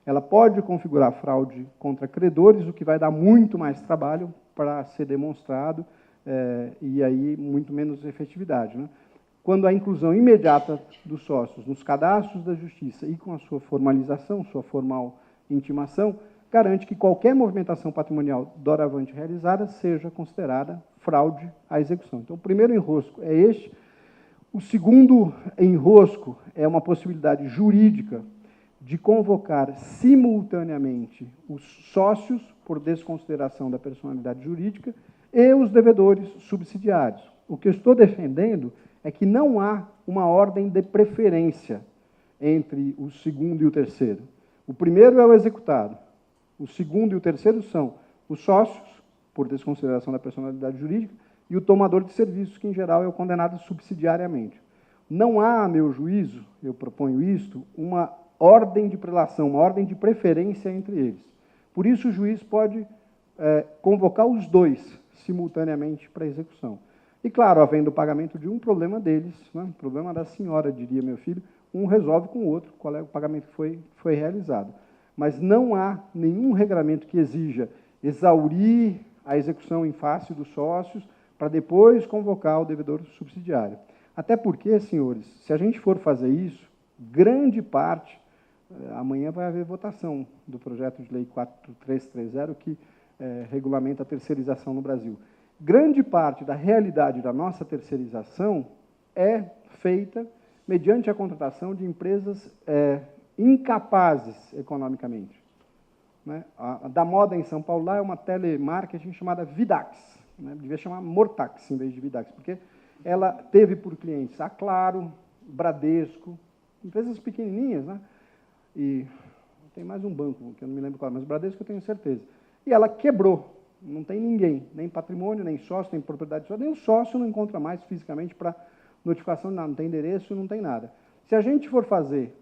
Ela pode configurar fraude contra credores, o que vai dar muito mais trabalho para ser demonstrado e aí muito menos efetividade, né? Quando a inclusão imediata dos sócios nos cadastros da Justiça e com a sua formalização, sua formal intimação, garante que qualquer movimentação patrimonial doravante realizada seja considerada fraude à execução. Então, o primeiro enrosco é este. O segundo enrosco é uma possibilidade jurídica de convocar simultaneamente os sócios, por desconsideração da personalidade jurídica, e os devedores subsidiários. O que eu estou defendendo é que não há uma ordem de preferência entre o segundo e o terceiro. O primeiro é o executado. O segundo e o terceiro são os sócios, por desconsideração da personalidade jurídica, e o tomador de serviços, que, em geral, é o condenado subsidiariamente. Não há, a meu juízo, eu proponho isto, uma ordem de prelação, uma ordem de preferência entre eles. Por isso, o juiz pode convocar os dois simultaneamente para execução. E, claro, havendo o pagamento de um, problema deles, né, problema da senhora, diria meu filho, um resolve com o outro qual é o pagamento que foi realizado. Mas não há nenhum regramento que exija exaurir a execução em face dos sócios para depois convocar o devedor subsidiário. Até porque, senhores, se a gente for fazer isso, grande parte, amanhã vai haver votação do projeto de lei 4330, que regulamenta a terceirização no Brasil. Grande parte da realidade da nossa terceirização é feita mediante a contratação de empresas incapazes economicamente. Né? A da moda em São Paulo lá é uma telemarketing chamada Vidax, né? Devia chamar Mortax em vez de Vidax, porque ela teve por clientes a Claro, Bradesco, empresas pequenininhas, né? E tem mais um banco, que eu não me lembro qual, mas o Bradesco eu tenho certeza. E ela quebrou, não tem ninguém, nem patrimônio, nem sócio, nem propriedade sócio, nem o sócio não encontra mais fisicamente para notificação, não tem endereço, não tem nada. Se a gente for fazer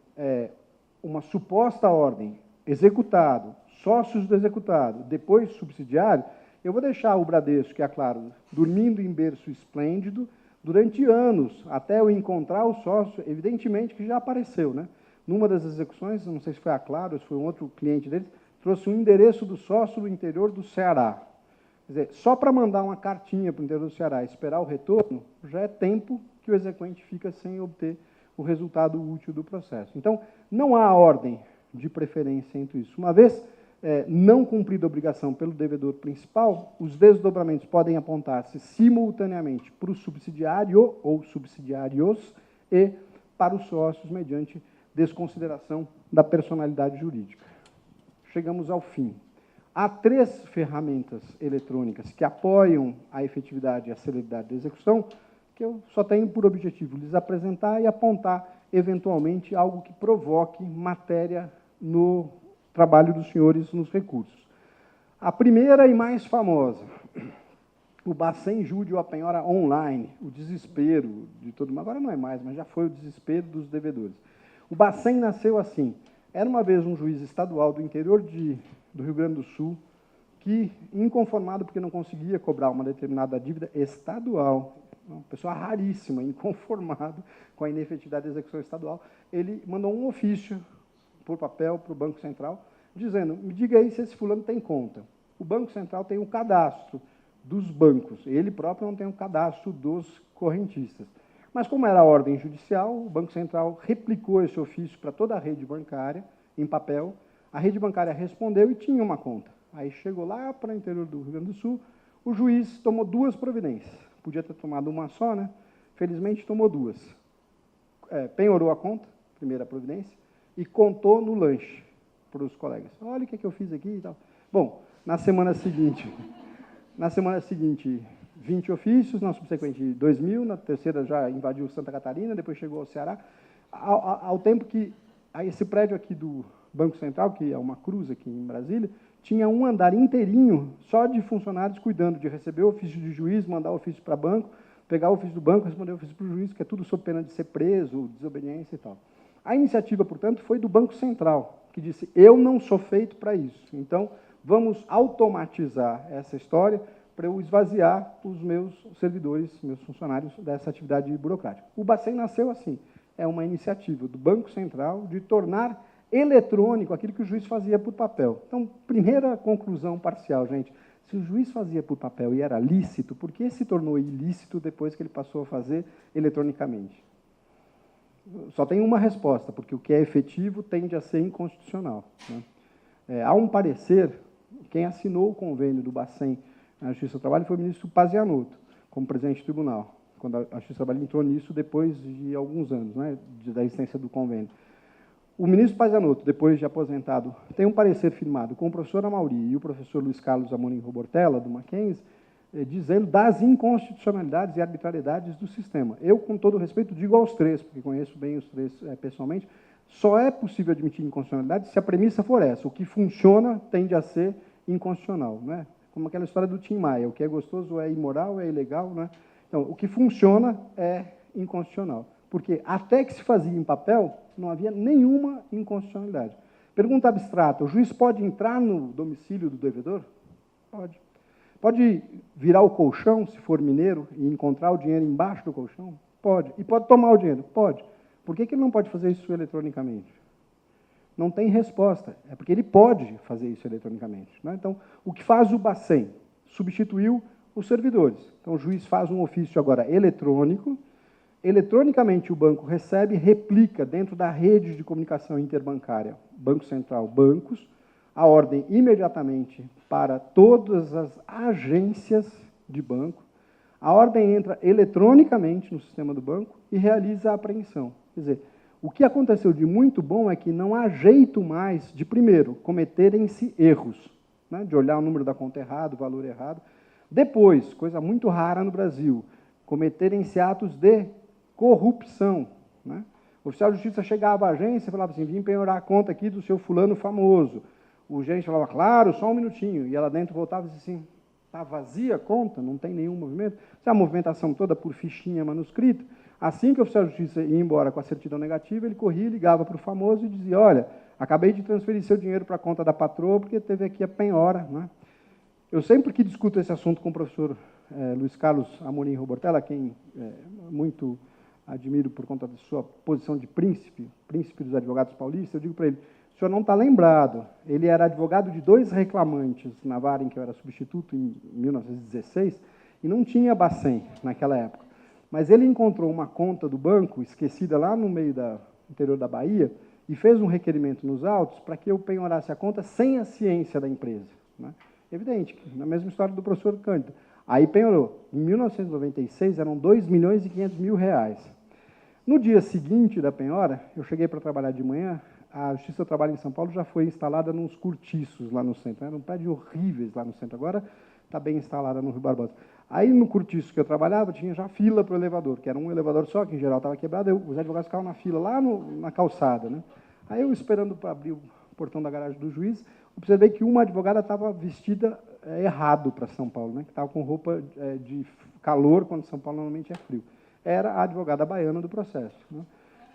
uma suposta ordem, executado, sócios do executado, depois subsidiário, eu vou deixar o Bradesco, que é claro, dormindo em berço esplêndido, durante anos, até eu encontrar o sócio, evidentemente que já apareceu, né? Numa das execuções, não sei se foi a Claro, se foi um outro cliente deles, trouxe um endereço do sócio do interior do Ceará. Quer dizer, só para mandar uma cartinha para o interior do Ceará e esperar o retorno, já é tempo que o exequente fica sem obter o resultado útil do processo. Então, não há ordem de preferência entre isso. Uma vez não cumprida a obrigação pelo devedor principal, os desdobramentos podem apontar-se simultaneamente para o subsidiário ou subsidiários e para os sócios, mediante desconsideração da personalidade jurídica. Chegamos ao fim. Há 3 ferramentas eletrônicas que apoiam a efetividade e a celeridade da execução, que eu só tenho por objetivo lhes apresentar e apontar, eventualmente, algo que provoque matéria no trabalho dos senhores nos recursos. A primeira e mais famosa, o Bacen Júdio a penhora online, o desespero de todo mundo, agora não é mais, mas já foi o desespero dos devedores. O Bacen nasceu assim. Era uma vez um juiz estadual do interior do Rio Grande do Sul que, inconformado porque não conseguia cobrar uma determinada dívida estadual, uma pessoa raríssima, inconformado com a inefetividade da execução estadual, ele mandou um ofício por papel para o Banco Central, dizendo, me diga aí se esse fulano tem conta. O Banco Central tem um cadastro dos bancos, ele próprio não tem um cadastro dos correntistas. Mas, como era a ordem judicial, o Banco Central replicou esse ofício para toda a rede bancária, em papel, a rede bancária respondeu e tinha uma conta. Aí chegou lá para o interior do Rio Grande do Sul, o juiz tomou 2 providências. Podia ter tomado uma só, né? Felizmente tomou 2. Penhorou a conta, primeira providência, e contou no lanche para os colegas. Olha o que eu fiz aqui e tal. Bom, na semana seguinte, 20 ofícios, na subsequente 2.000, na terceira já invadiu Santa Catarina, depois chegou ao Ceará, ao tempo que esse prédio aqui do Banco Central, que é uma cruz aqui em Brasília, tinha um andar inteirinho só de funcionários cuidando de receber o ofício de juiz, mandar o ofício para banco, pegar o ofício do banco, responder o ofício para o juiz, que é tudo sob pena de ser preso, desobediência e tal. A iniciativa, portanto, foi do Banco Central, que disse, eu não sou feito para isso, então vamos automatizar essa história para eu esvaziar os meus servidores, meus funcionários dessa atividade burocrática. O Bacen nasceu assim, é uma iniciativa do Banco Central de tornar eletrônico aquilo que o juiz fazia por papel. Então, primeira conclusão parcial, gente, se o juiz fazia por papel e era lícito, por que se tornou ilícito depois que ele passou a fazer eletronicamente? Só tem uma resposta, porque o que é efetivo tende a ser inconstitucional, né? Há um parecer, quem assinou o convênio do Bacen na Justiça do Trabalho foi o ministro Pazianotto, como presidente do tribunal, quando a Justiça do Trabalho entrou nisso depois de alguns anos, né, da existência do convênio. O ministro Pazianotto, depois de aposentado, tem um parecer firmado com o professor Amauri e o professor Luiz Carlos Amorim Robortella, do Mackenzie, dizendo das inconstitucionalidades e arbitrariedades do sistema. Eu, com todo respeito, digo aos 3, porque conheço bem os 3 pessoalmente, só é possível admitir inconstitucionalidade se a premissa for essa. O que funciona tende a ser inconstitucional, né? como aquela história do Tim Maia, o que é gostoso é imoral, é ilegal, né? Então, o que funciona é inconstitucional, porque até que se fazia em papel, não havia nenhuma inconstitucionalidade. Pergunta abstrata, o juiz pode entrar no domicílio do devedor? Pode. Pode virar o colchão, se for mineiro, e encontrar o dinheiro embaixo do colchão? Pode. E pode tomar o dinheiro? Pode. Por que ele não pode fazer isso eletronicamente? Não tem resposta. É porque ele pode fazer isso eletronicamente, né? Então, o que faz o Bacen? Substituiu os servidores. Então, o juiz faz um ofício agora eletrônico, eletronicamente o banco recebe, replica dentro da rede de comunicação interbancária, Banco Central, bancos, a ordem imediatamente para todas as agências de banco, a ordem entra eletronicamente no sistema do banco e realiza a apreensão. Quer dizer, o que aconteceu de muito bom é que não há jeito mais de, primeiro, cometerem-se erros, né, de olhar o número da conta errado, o valor errado. Depois, coisa muito rara no Brasil, cometerem-se atos de corrupção, né? O oficial de justiça chegava à agência e falava assim, vim penhorar a conta aqui do seu fulano famoso. O gerente falava, claro, só um minutinho. E ela dentro voltava e disse assim, está vazia a conta, não tem nenhum movimento. Se a movimentação toda por fichinha manuscrita, assim que o oficial de justiça ia embora com a certidão negativa, ele corria, ligava para o famoso e dizia, olha, acabei de transferir seu dinheiro para a conta da patroa, porque teve aqui a penhora, né? Eu sempre que discuto esse assunto com o professor Luiz Carlos Amorim Robortella, quem muito admiro por conta da sua posição de príncipe dos advogados paulistas, eu digo para ele, o senhor não está lembrado, ele era advogado de 2 reclamantes na vara em que eu era substituto, em 1916, e não tinha Bacen naquela época. Mas ele encontrou uma conta do banco, esquecida lá no meio do interior da Bahia, e fez um requerimento nos autos para que eu penhorasse a conta sem a ciência da empresa, né? Evidente, na mesma história do professor Cândido. Aí penhorou. Em 1996, eram 2.500.000 reais. No dia seguinte da penhora, eu cheguei para trabalhar de manhã, a Justiça do Trabalho em São Paulo já foi instalada nos cortiços lá no centro. Eram prédios horríveis lá no centro. Agora está bem instalada no Rio Barbosa. Aí, no cortiço que eu trabalhava, tinha já fila para o elevador, que era um elevador só, que em geral estava quebrado. Os advogados ficavam na fila, lá na calçada, né? Aí eu, esperando para abrir o portão da garagem do juiz, observei que uma advogada estava vestida errado para São Paulo, né? Que estava com roupa de calor, quando São Paulo normalmente é frio. Era a advogada baiana do processo, né?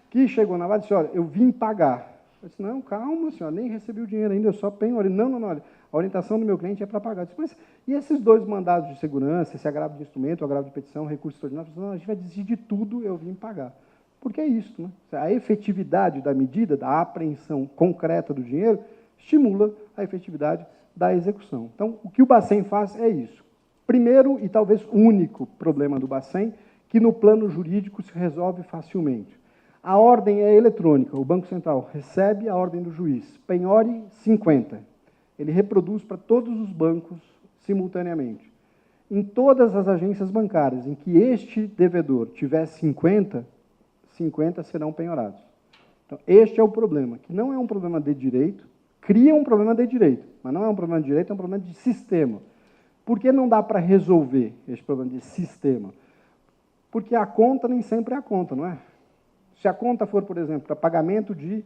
Que chegou na vara e disse, olha, eu vim pagar. Eu disse, não, calma, senhora, nem recebi o dinheiro ainda, eu só penhorei. Não, olha, a orientação do meu cliente é para pagar. Eu disse, mas e esses 2 mandados de segurança, esse agravo de instrumento, o agravo de petição, recurso extraordinário? Não, a gente vai desistir de tudo, eu vim pagar. Porque é isso, né? A efetividade da medida, da apreensão concreta do dinheiro, estimula a efetividade da execução. Então, o que o Bacen faz é isso. Primeiro, e talvez único problema do Bacen, que no plano jurídico se resolve facilmente. A ordem é eletrônica, o Banco Central recebe a ordem do juiz, penhore 50. Ele reproduz para todos os bancos simultaneamente. Em todas as agências bancárias em que este devedor tiver 50 serão penhorados. Então, este é o problema, que não é um problema de direito, cria um problema de direito, mas não é um problema de direito, é um problema de sistema. Por que não dá para resolver este problema de sistema? Porque a conta nem sempre é a conta, não é? Se a conta for, por exemplo, para pagamento de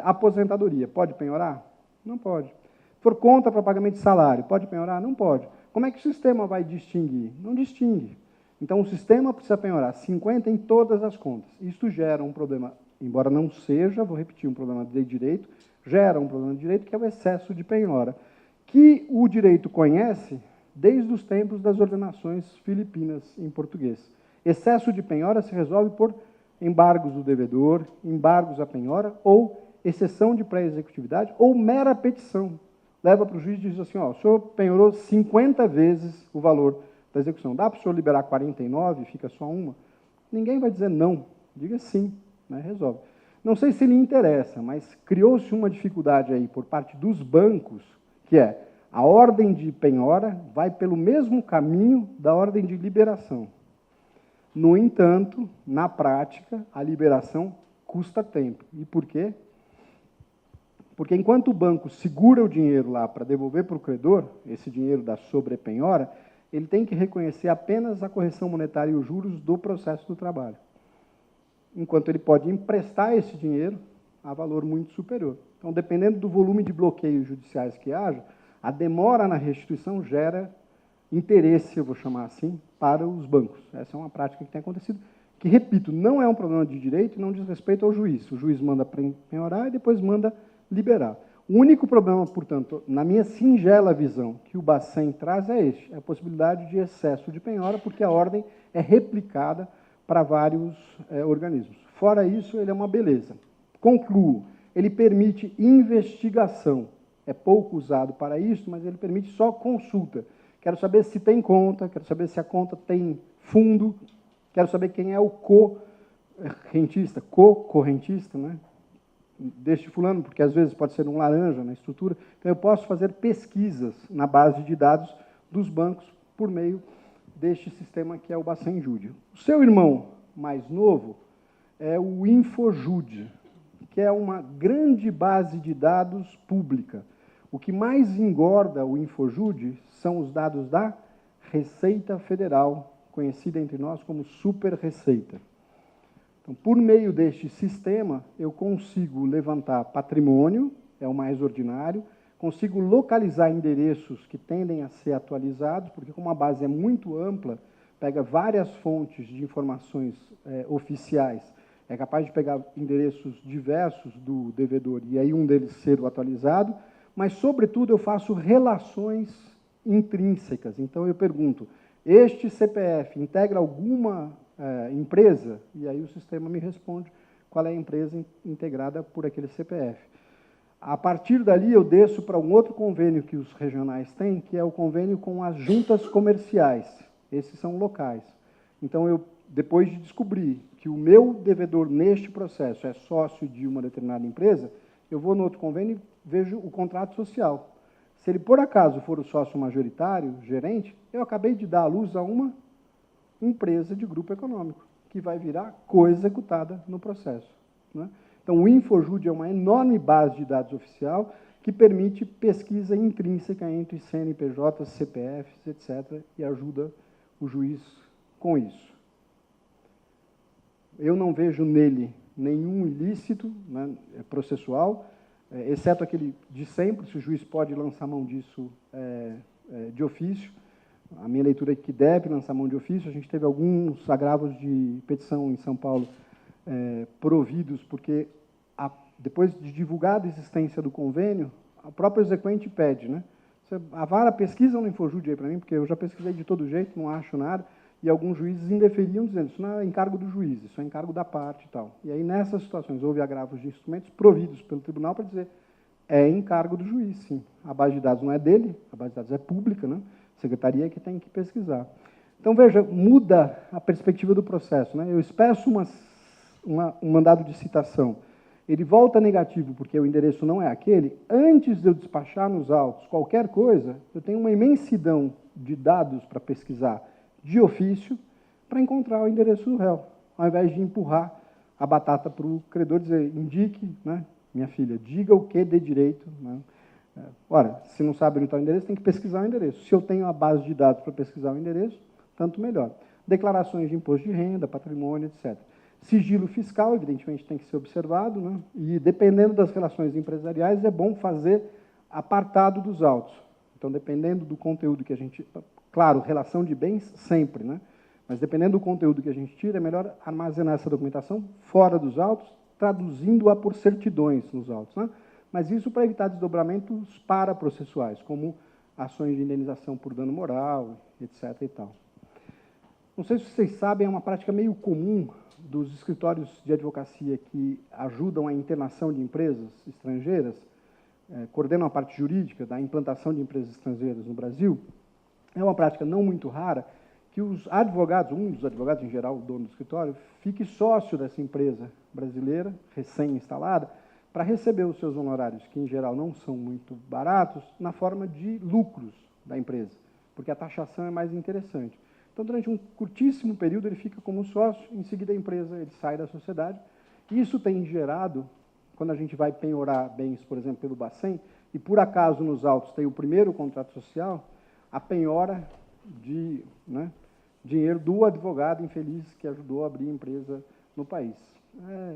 aposentadoria, pode penhorar? Não pode. Se for conta para pagamento de salário, pode penhorar? Não pode. Como é que o sistema vai distinguir? Não distingue. Então, o sistema precisa penhorar 50 em todas as contas. Isso gera um problema, embora não seja, vou repetir, um problema de direito, gera um problema de direito que é o excesso de penhora, que o direito conhece desde os tempos das ordenações filipinas em português. Excesso de penhora se resolve por embargos do devedor, embargos à penhora, ou exceção de pré-executividade, ou mera petição. Leva para o juiz e diz assim, ó, o senhor penhorou 50 vezes o valor da execução. Dá para o senhor liberar 49 e fica só uma? Ninguém vai dizer não. Diga sim, né? Resolve. Não sei se lhe interessa, mas criou-se uma dificuldade aí por parte dos bancos, que é a ordem de penhora vai pelo mesmo caminho da ordem de liberação. No entanto, na prática, a liberação custa tempo. E por quê? Porque enquanto o banco segura o dinheiro lá para devolver para o credor, esse dinheiro da sobrepenhora, ele tem que reconhecer apenas a correção monetária e os juros do processo do trabalho. Enquanto ele pode emprestar esse dinheiro a valor muito superior. Então, dependendo do volume de bloqueios judiciais que haja, A demora na restituição gera interesse, eu vou chamar assim, para os bancos. Essa é uma prática que tem acontecido, que, repito, não é um problema de direito, não diz respeito ao juiz. O juiz manda penhorar e depois manda liberar. O único problema, portanto, na minha singela visão, que o Bacen traz é este, é a possibilidade de excesso de penhora, porque a ordem é replicada para vários organismos. Fora isso, ele é uma beleza. Concluo, ele permite investigação. É pouco usado para isso, mas ele permite só consulta. Quero saber se tem conta, quero saber se a conta tem fundo, quero saber quem é o co-correntista, né? Deste fulano, porque às vezes pode ser um laranja na estrutura. Então, eu posso fazer pesquisas na base de dados dos bancos por meio deste sistema que é o Bacen Jude. O seu irmão mais novo é o InfoJude, que é uma grande base de dados pública. O que mais engorda o InfoJude são os dados da Receita Federal, conhecida entre nós como Super Receita. Então, por meio deste sistema, eu consigo levantar patrimônio, é o mais ordinário, consigo localizar endereços que tendem a ser atualizados, porque como a base é muito ampla, pega várias fontes de informações oficiais, é capaz de pegar endereços diversos do devedor, e aí um deles ser o atualizado, mas, sobretudo, eu faço relações intrínsecas. Então, eu pergunto, este CPF integra alguma empresa? E aí o sistema me responde qual é a empresa integrada por aquele CPF. A partir dali, eu desço para um outro convênio que os regionais têm, que é o convênio com as juntas comerciais. Esses são locais. Então, eu, depois de descobrir que o meu devedor neste processo é sócio de uma determinada empresa, eu vou no outro convênio e vejo o contrato social. Se ele, por acaso, for o sócio majoritário, gerente, eu acabei de dar à luz a uma empresa de grupo econômico, que vai virar co-executada no processo, né? Então, o InfoJude é uma enorme base de dados oficial que permite pesquisa intrínseca entre CNPJs, CPFs, etc., e ajuda o juiz com isso. Eu não vejo nele nenhum ilícito, né, processual, exceto aquele de sempre, se o juiz pode lançar mão disso de ofício. A minha leitura é que deve lançar mão de ofício. A gente teve alguns agravos de petição em São Paulo providos, porque, depois de divulgada a existência do convênio, o próprio exequente pede, né? A vara pesquisa no InfoJude aí para mim, porque eu já pesquisei de todo jeito, não acho nada, e alguns juízes indeferiam, dizendo, isso não é encargo do juiz, isso é encargo da parte e tal. E aí, nessas situações, houve agravos de instrumentos providos pelo tribunal para dizer, é encargo do juiz, sim. A base de dados não é dele, a base de dados é pública, né? A secretaria que tem que pesquisar. Então, veja, muda a perspectiva do processo, né? Eu expresso um mandado de citação, ele volta negativo porque o endereço não é aquele, antes de eu despachar nos autos qualquer coisa, eu tenho uma imensidão de dados para pesquisar de ofício para encontrar o endereço do réu, ao invés de empurrar a batata para o credor, dizer, indique, né, minha filha, diga o que de direito, né? Ora, se não sabe onde está o endereço, tem que pesquisar o endereço. Se eu tenho a base de dados para pesquisar o endereço, tanto melhor. Declarações de imposto de renda, patrimônio, etc. Sigilo fiscal, evidentemente, tem que ser observado, né? E, dependendo das relações empresariais, é bom fazer apartado dos autos. Então, dependendo do conteúdo que a gente... Claro, relação de bens, sempre, né? Mas, dependendo do conteúdo que a gente tira, é melhor armazenar essa documentação fora dos autos, traduzindo-a por certidões nos autos, né? Mas isso para evitar desdobramentos paraprocessuais, como ações de indenização por dano moral, etc. e tal. Não sei se vocês sabem, é uma prática meio comum dos escritórios de advocacia que ajudam a internação de empresas estrangeiras, coordenam a parte jurídica da implantação de empresas estrangeiras no Brasil. É uma prática não muito rara que os advogados, um dos advogados em geral, o dono do escritório, fique sócio dessa empresa brasileira, recém-instalada, para receber os seus honorários, que em geral não são muito baratos, na forma de lucros da empresa, porque a taxação é mais interessante. Então, durante um curtíssimo período, ele fica como sócio, em seguida a empresa ele sai da sociedade. Isso tem gerado, quando a gente vai penhorar bens, por exemplo, pelo Bacen, e por acaso nos autos tem o primeiro contrato social, a penhora de dinheiro do advogado infeliz que ajudou a abrir a empresa no país.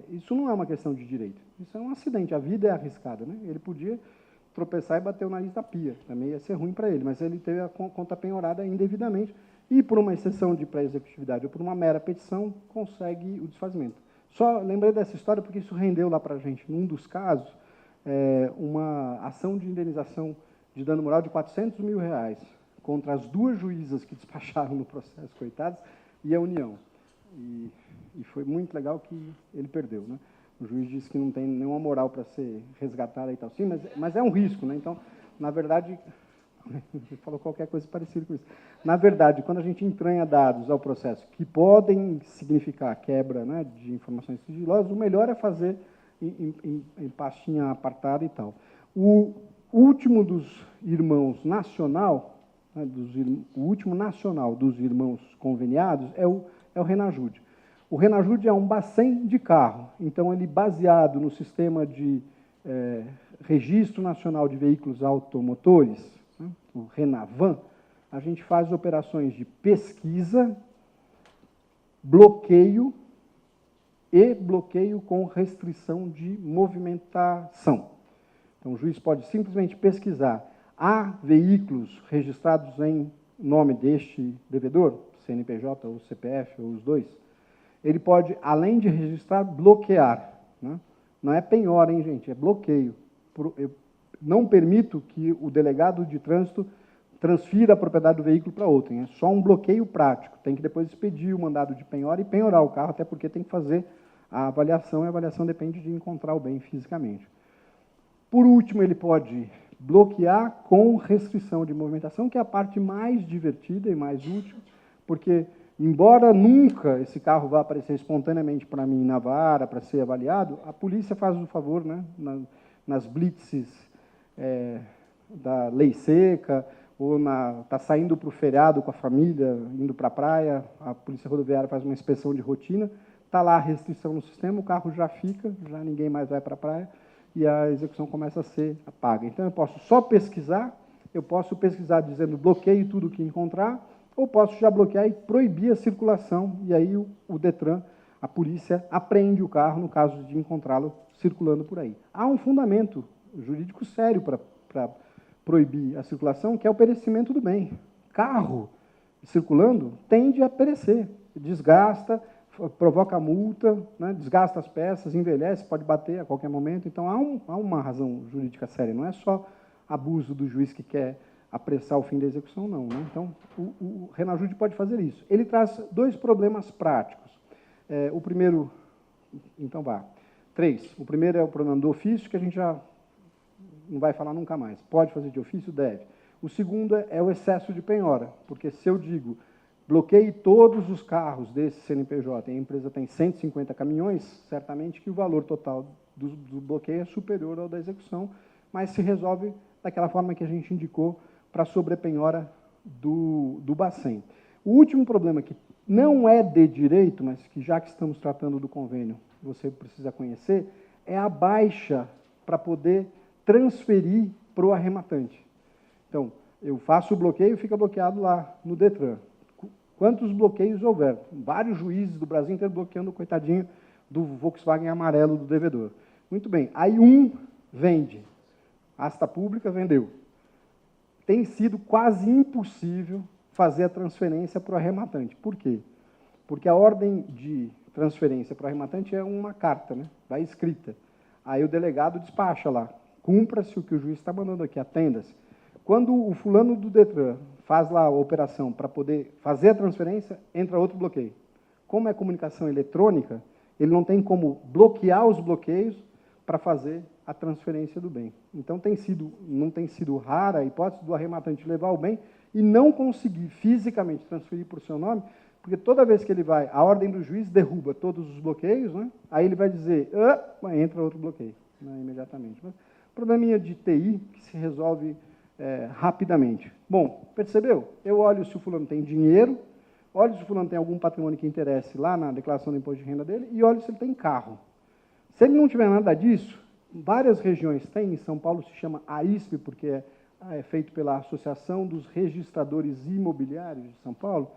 Isso não é uma questão de direito, isso é um acidente, a vida é arriscada, né? Ele podia tropeçar e bater o nariz na pia. Também ia ser ruim para ele, mas ele teve a conta penhorada indevidamente e, por uma exceção de pré-executividade ou por uma mera petição, consegue o desfazimento. Só lembrei dessa história porque isso rendeu lá para a gente, num dos casos, uma ação de indenização de dano moral de R$400 mil contra as duas juízas que despacharam no processo, coitadas, e a União. E foi muito legal que ele perdeu, né? O juiz disse que não tem nenhuma moral para ser resgatada e tal. Sim, mas é um risco, né? Então, na verdade, ele falou qualquer coisa parecida com isso. Na verdade, quando a gente entranha dados ao processo que podem significar quebra, né, de informações sigilosas, o melhor é fazer em pastinha apartada e tal. O último dos irmãos nacional, né, o último nacional dos irmãos conveniados é o Renajude. O Renajude é um bacen de carro, então ele baseado no sistema de Registro Nacional de Veículos Automotores, né, o Renavan, a gente faz operações de pesquisa, bloqueio e bloqueio com restrição de movimentação. Então, o juiz pode simplesmente pesquisar: há veículos registrados em nome deste devedor, CNPJ ou CPF, ou os dois? Ele pode, além de registrar, bloquear, né? Não é penhora, hein, gente? É bloqueio. Eu não permito que o delegado de trânsito transfira a propriedade do veículo para outrem. É só um bloqueio prático. Tem que depois expedir o mandado de penhora e penhorar o carro, até porque tem que fazer a avaliação, e a avaliação depende de encontrar o bem fisicamente. Por último, ele pode bloquear com restrição de movimentação, que é a parte mais divertida e mais útil, porque, embora nunca esse carro vá aparecer espontaneamente para mim na vara, para ser avaliado, a polícia faz o favor, né, nas blitzes da lei seca, ou está saindo para o feriado com a família, indo para a praia, a polícia rodoviária faz uma inspeção de rotina, está lá a restrição no sistema, o carro já fica, já ninguém mais vai para a praia, e a execução começa a ser paga. Então, eu posso só pesquisar, eu posso pesquisar dizendo bloqueie tudo o que encontrar, ou posso já bloquear e proibir a circulação, e aí o Detran, a polícia, apreende o carro no caso de encontrá-lo circulando por aí. Há um fundamento jurídico sério para proibir a circulação, que é o perecimento do bem. Carro circulando tende a perecer, desgasta, provoca multa, né, desgasta as peças, envelhece, pode bater a qualquer momento. Então, há uma razão jurídica séria, não é só abuso do juiz que quer apressar o fim da execução, não, né? Então, o Renajude pode fazer isso. Ele traz dois problemas práticos. O primeiro, então vá, 3. O primeiro é o problema do ofício, que a gente já não vai falar nunca mais. Pode fazer de ofício? Deve. O segundo é o excesso de penhora, porque se eu digo bloqueie todos os carros desse CNPJ e a empresa tem 150 caminhões, certamente que o valor total do bloqueio é superior ao da execução, mas se resolve daquela forma que a gente indicou para a sobrepenhora do bacen. O último problema, que não é de direito, mas que já que estamos tratando do convênio, você precisa conhecer, é a baixa para poder transferir para o arrematante. Então, eu faço o bloqueio e fica bloqueado lá no Detran. Quantos bloqueios houver? Vários juízes do Brasil inteiro bloqueando o coitadinho do Volkswagen amarelo do devedor. Muito bem, aí um vende. Asta pública vendeu. Tem sido quase impossível fazer a transferência para o arrematante. Por quê? Porque a ordem de transferência para o arrematante é uma carta, né? Vai escrita. Aí o delegado despacha lá. Cumpra-se o que o juiz está mandando aqui, atenda-se. Quando o fulano do Detran faz lá a operação para poder fazer a transferência, entra outro bloqueio. Como é comunicação eletrônica, ele não tem como bloquear os bloqueios para fazer a transferência do bem. Então, não tem sido rara a hipótese do arrematante levar o bem e não conseguir fisicamente transferir por seu nome, porque toda vez que ele vai, a ordem do juiz derruba todos os bloqueios, né? Aí ele vai dizer, entra outro bloqueio, né, imediatamente. Mas, probleminha de TI que se resolve rapidamente. Bom, percebeu? Eu olho se o fulano tem dinheiro, olho se o fulano tem algum patrimônio que interesse lá na declaração do imposto de renda dele e olho se ele tem carro. Se ele não tiver nada disso, várias regiões têm, em São Paulo se chama AISP, porque é feito pela Associação dos Registradores Imobiliários de São Paulo,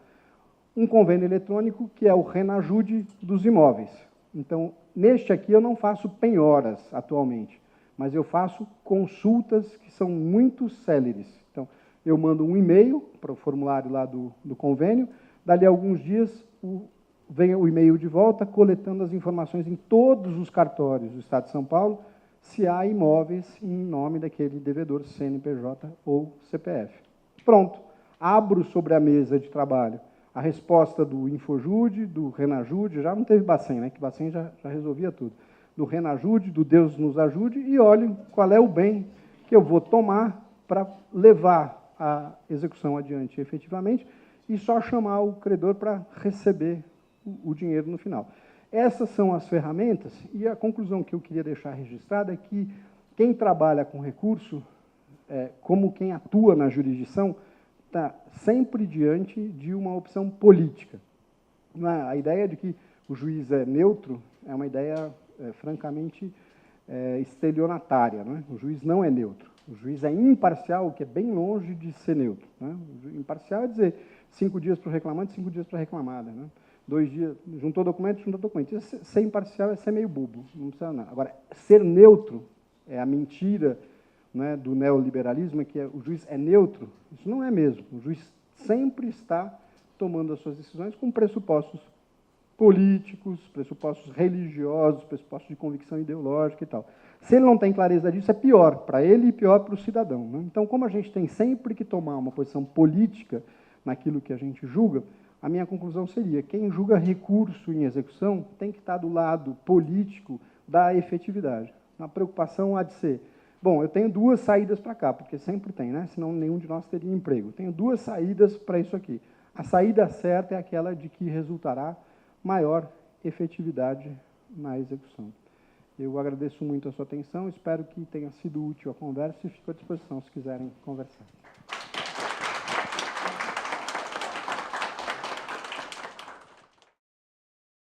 um convênio eletrônico que é o Renajude dos imóveis. Então, neste aqui eu não faço penhoras atualmente, mas eu faço consultas que são muito céleres. Então, eu mando um e-mail para o formulário lá do convênio, dali a alguns dias vem o e-mail de volta, coletando as informações em todos os cartórios do Estado de São Paulo, se há imóveis em nome daquele devedor CNPJ ou CPF. Pronto, abro sobre a mesa de trabalho a resposta do Infojude, do Renajude, já não teve Bacen, né, que Bacen já resolvia tudo, do Renajude, do Deus nos ajude, e olho qual é o bem que eu vou tomar para levar a execução adiante efetivamente e só chamar o credor para receber o dinheiro no final. Essas são as ferramentas, e a conclusão que eu queria deixar registrada é que quem trabalha com recurso, como quem atua na jurisdição, está sempre diante de uma opção política. A ideia de que o juiz é neutro é uma ideia, francamente, estelionatária. Não é? O juiz não é neutro. O juiz é imparcial, o que é bem longe de ser neutro. Né? Imparcial é dizer 5 dias para o reclamante, 5 dias para a reclamada. Né? 2 dias, juntou documento, juntou documento. Ser imparcial é ser meio bobo, não precisa nada. Agora, ser neutro é a mentira, né, do neoliberalismo, que o juiz é neutro. Isso não é mesmo. O juiz sempre está tomando as suas decisões com pressupostos políticos, pressupostos religiosos, pressupostos de convicção ideológica e tal. Se ele não tem clareza disso, é pior para ele e pior para o cidadão. Né? Então, como a gente tem sempre que tomar uma posição política naquilo que a gente julga, a minha conclusão seria: quem julga recurso em execução tem que estar do lado político da efetividade. A preocupação há de ser: bom, eu tenho 2 saídas para cá, porque sempre tem, né? Senão nenhum de nós teria emprego. Tenho 2 saídas para isso aqui. A saída certa é aquela de que resultará maior efetividade na execução. Eu agradeço muito a sua atenção, espero que tenha sido útil a conversa e fico à disposição se quiserem conversar.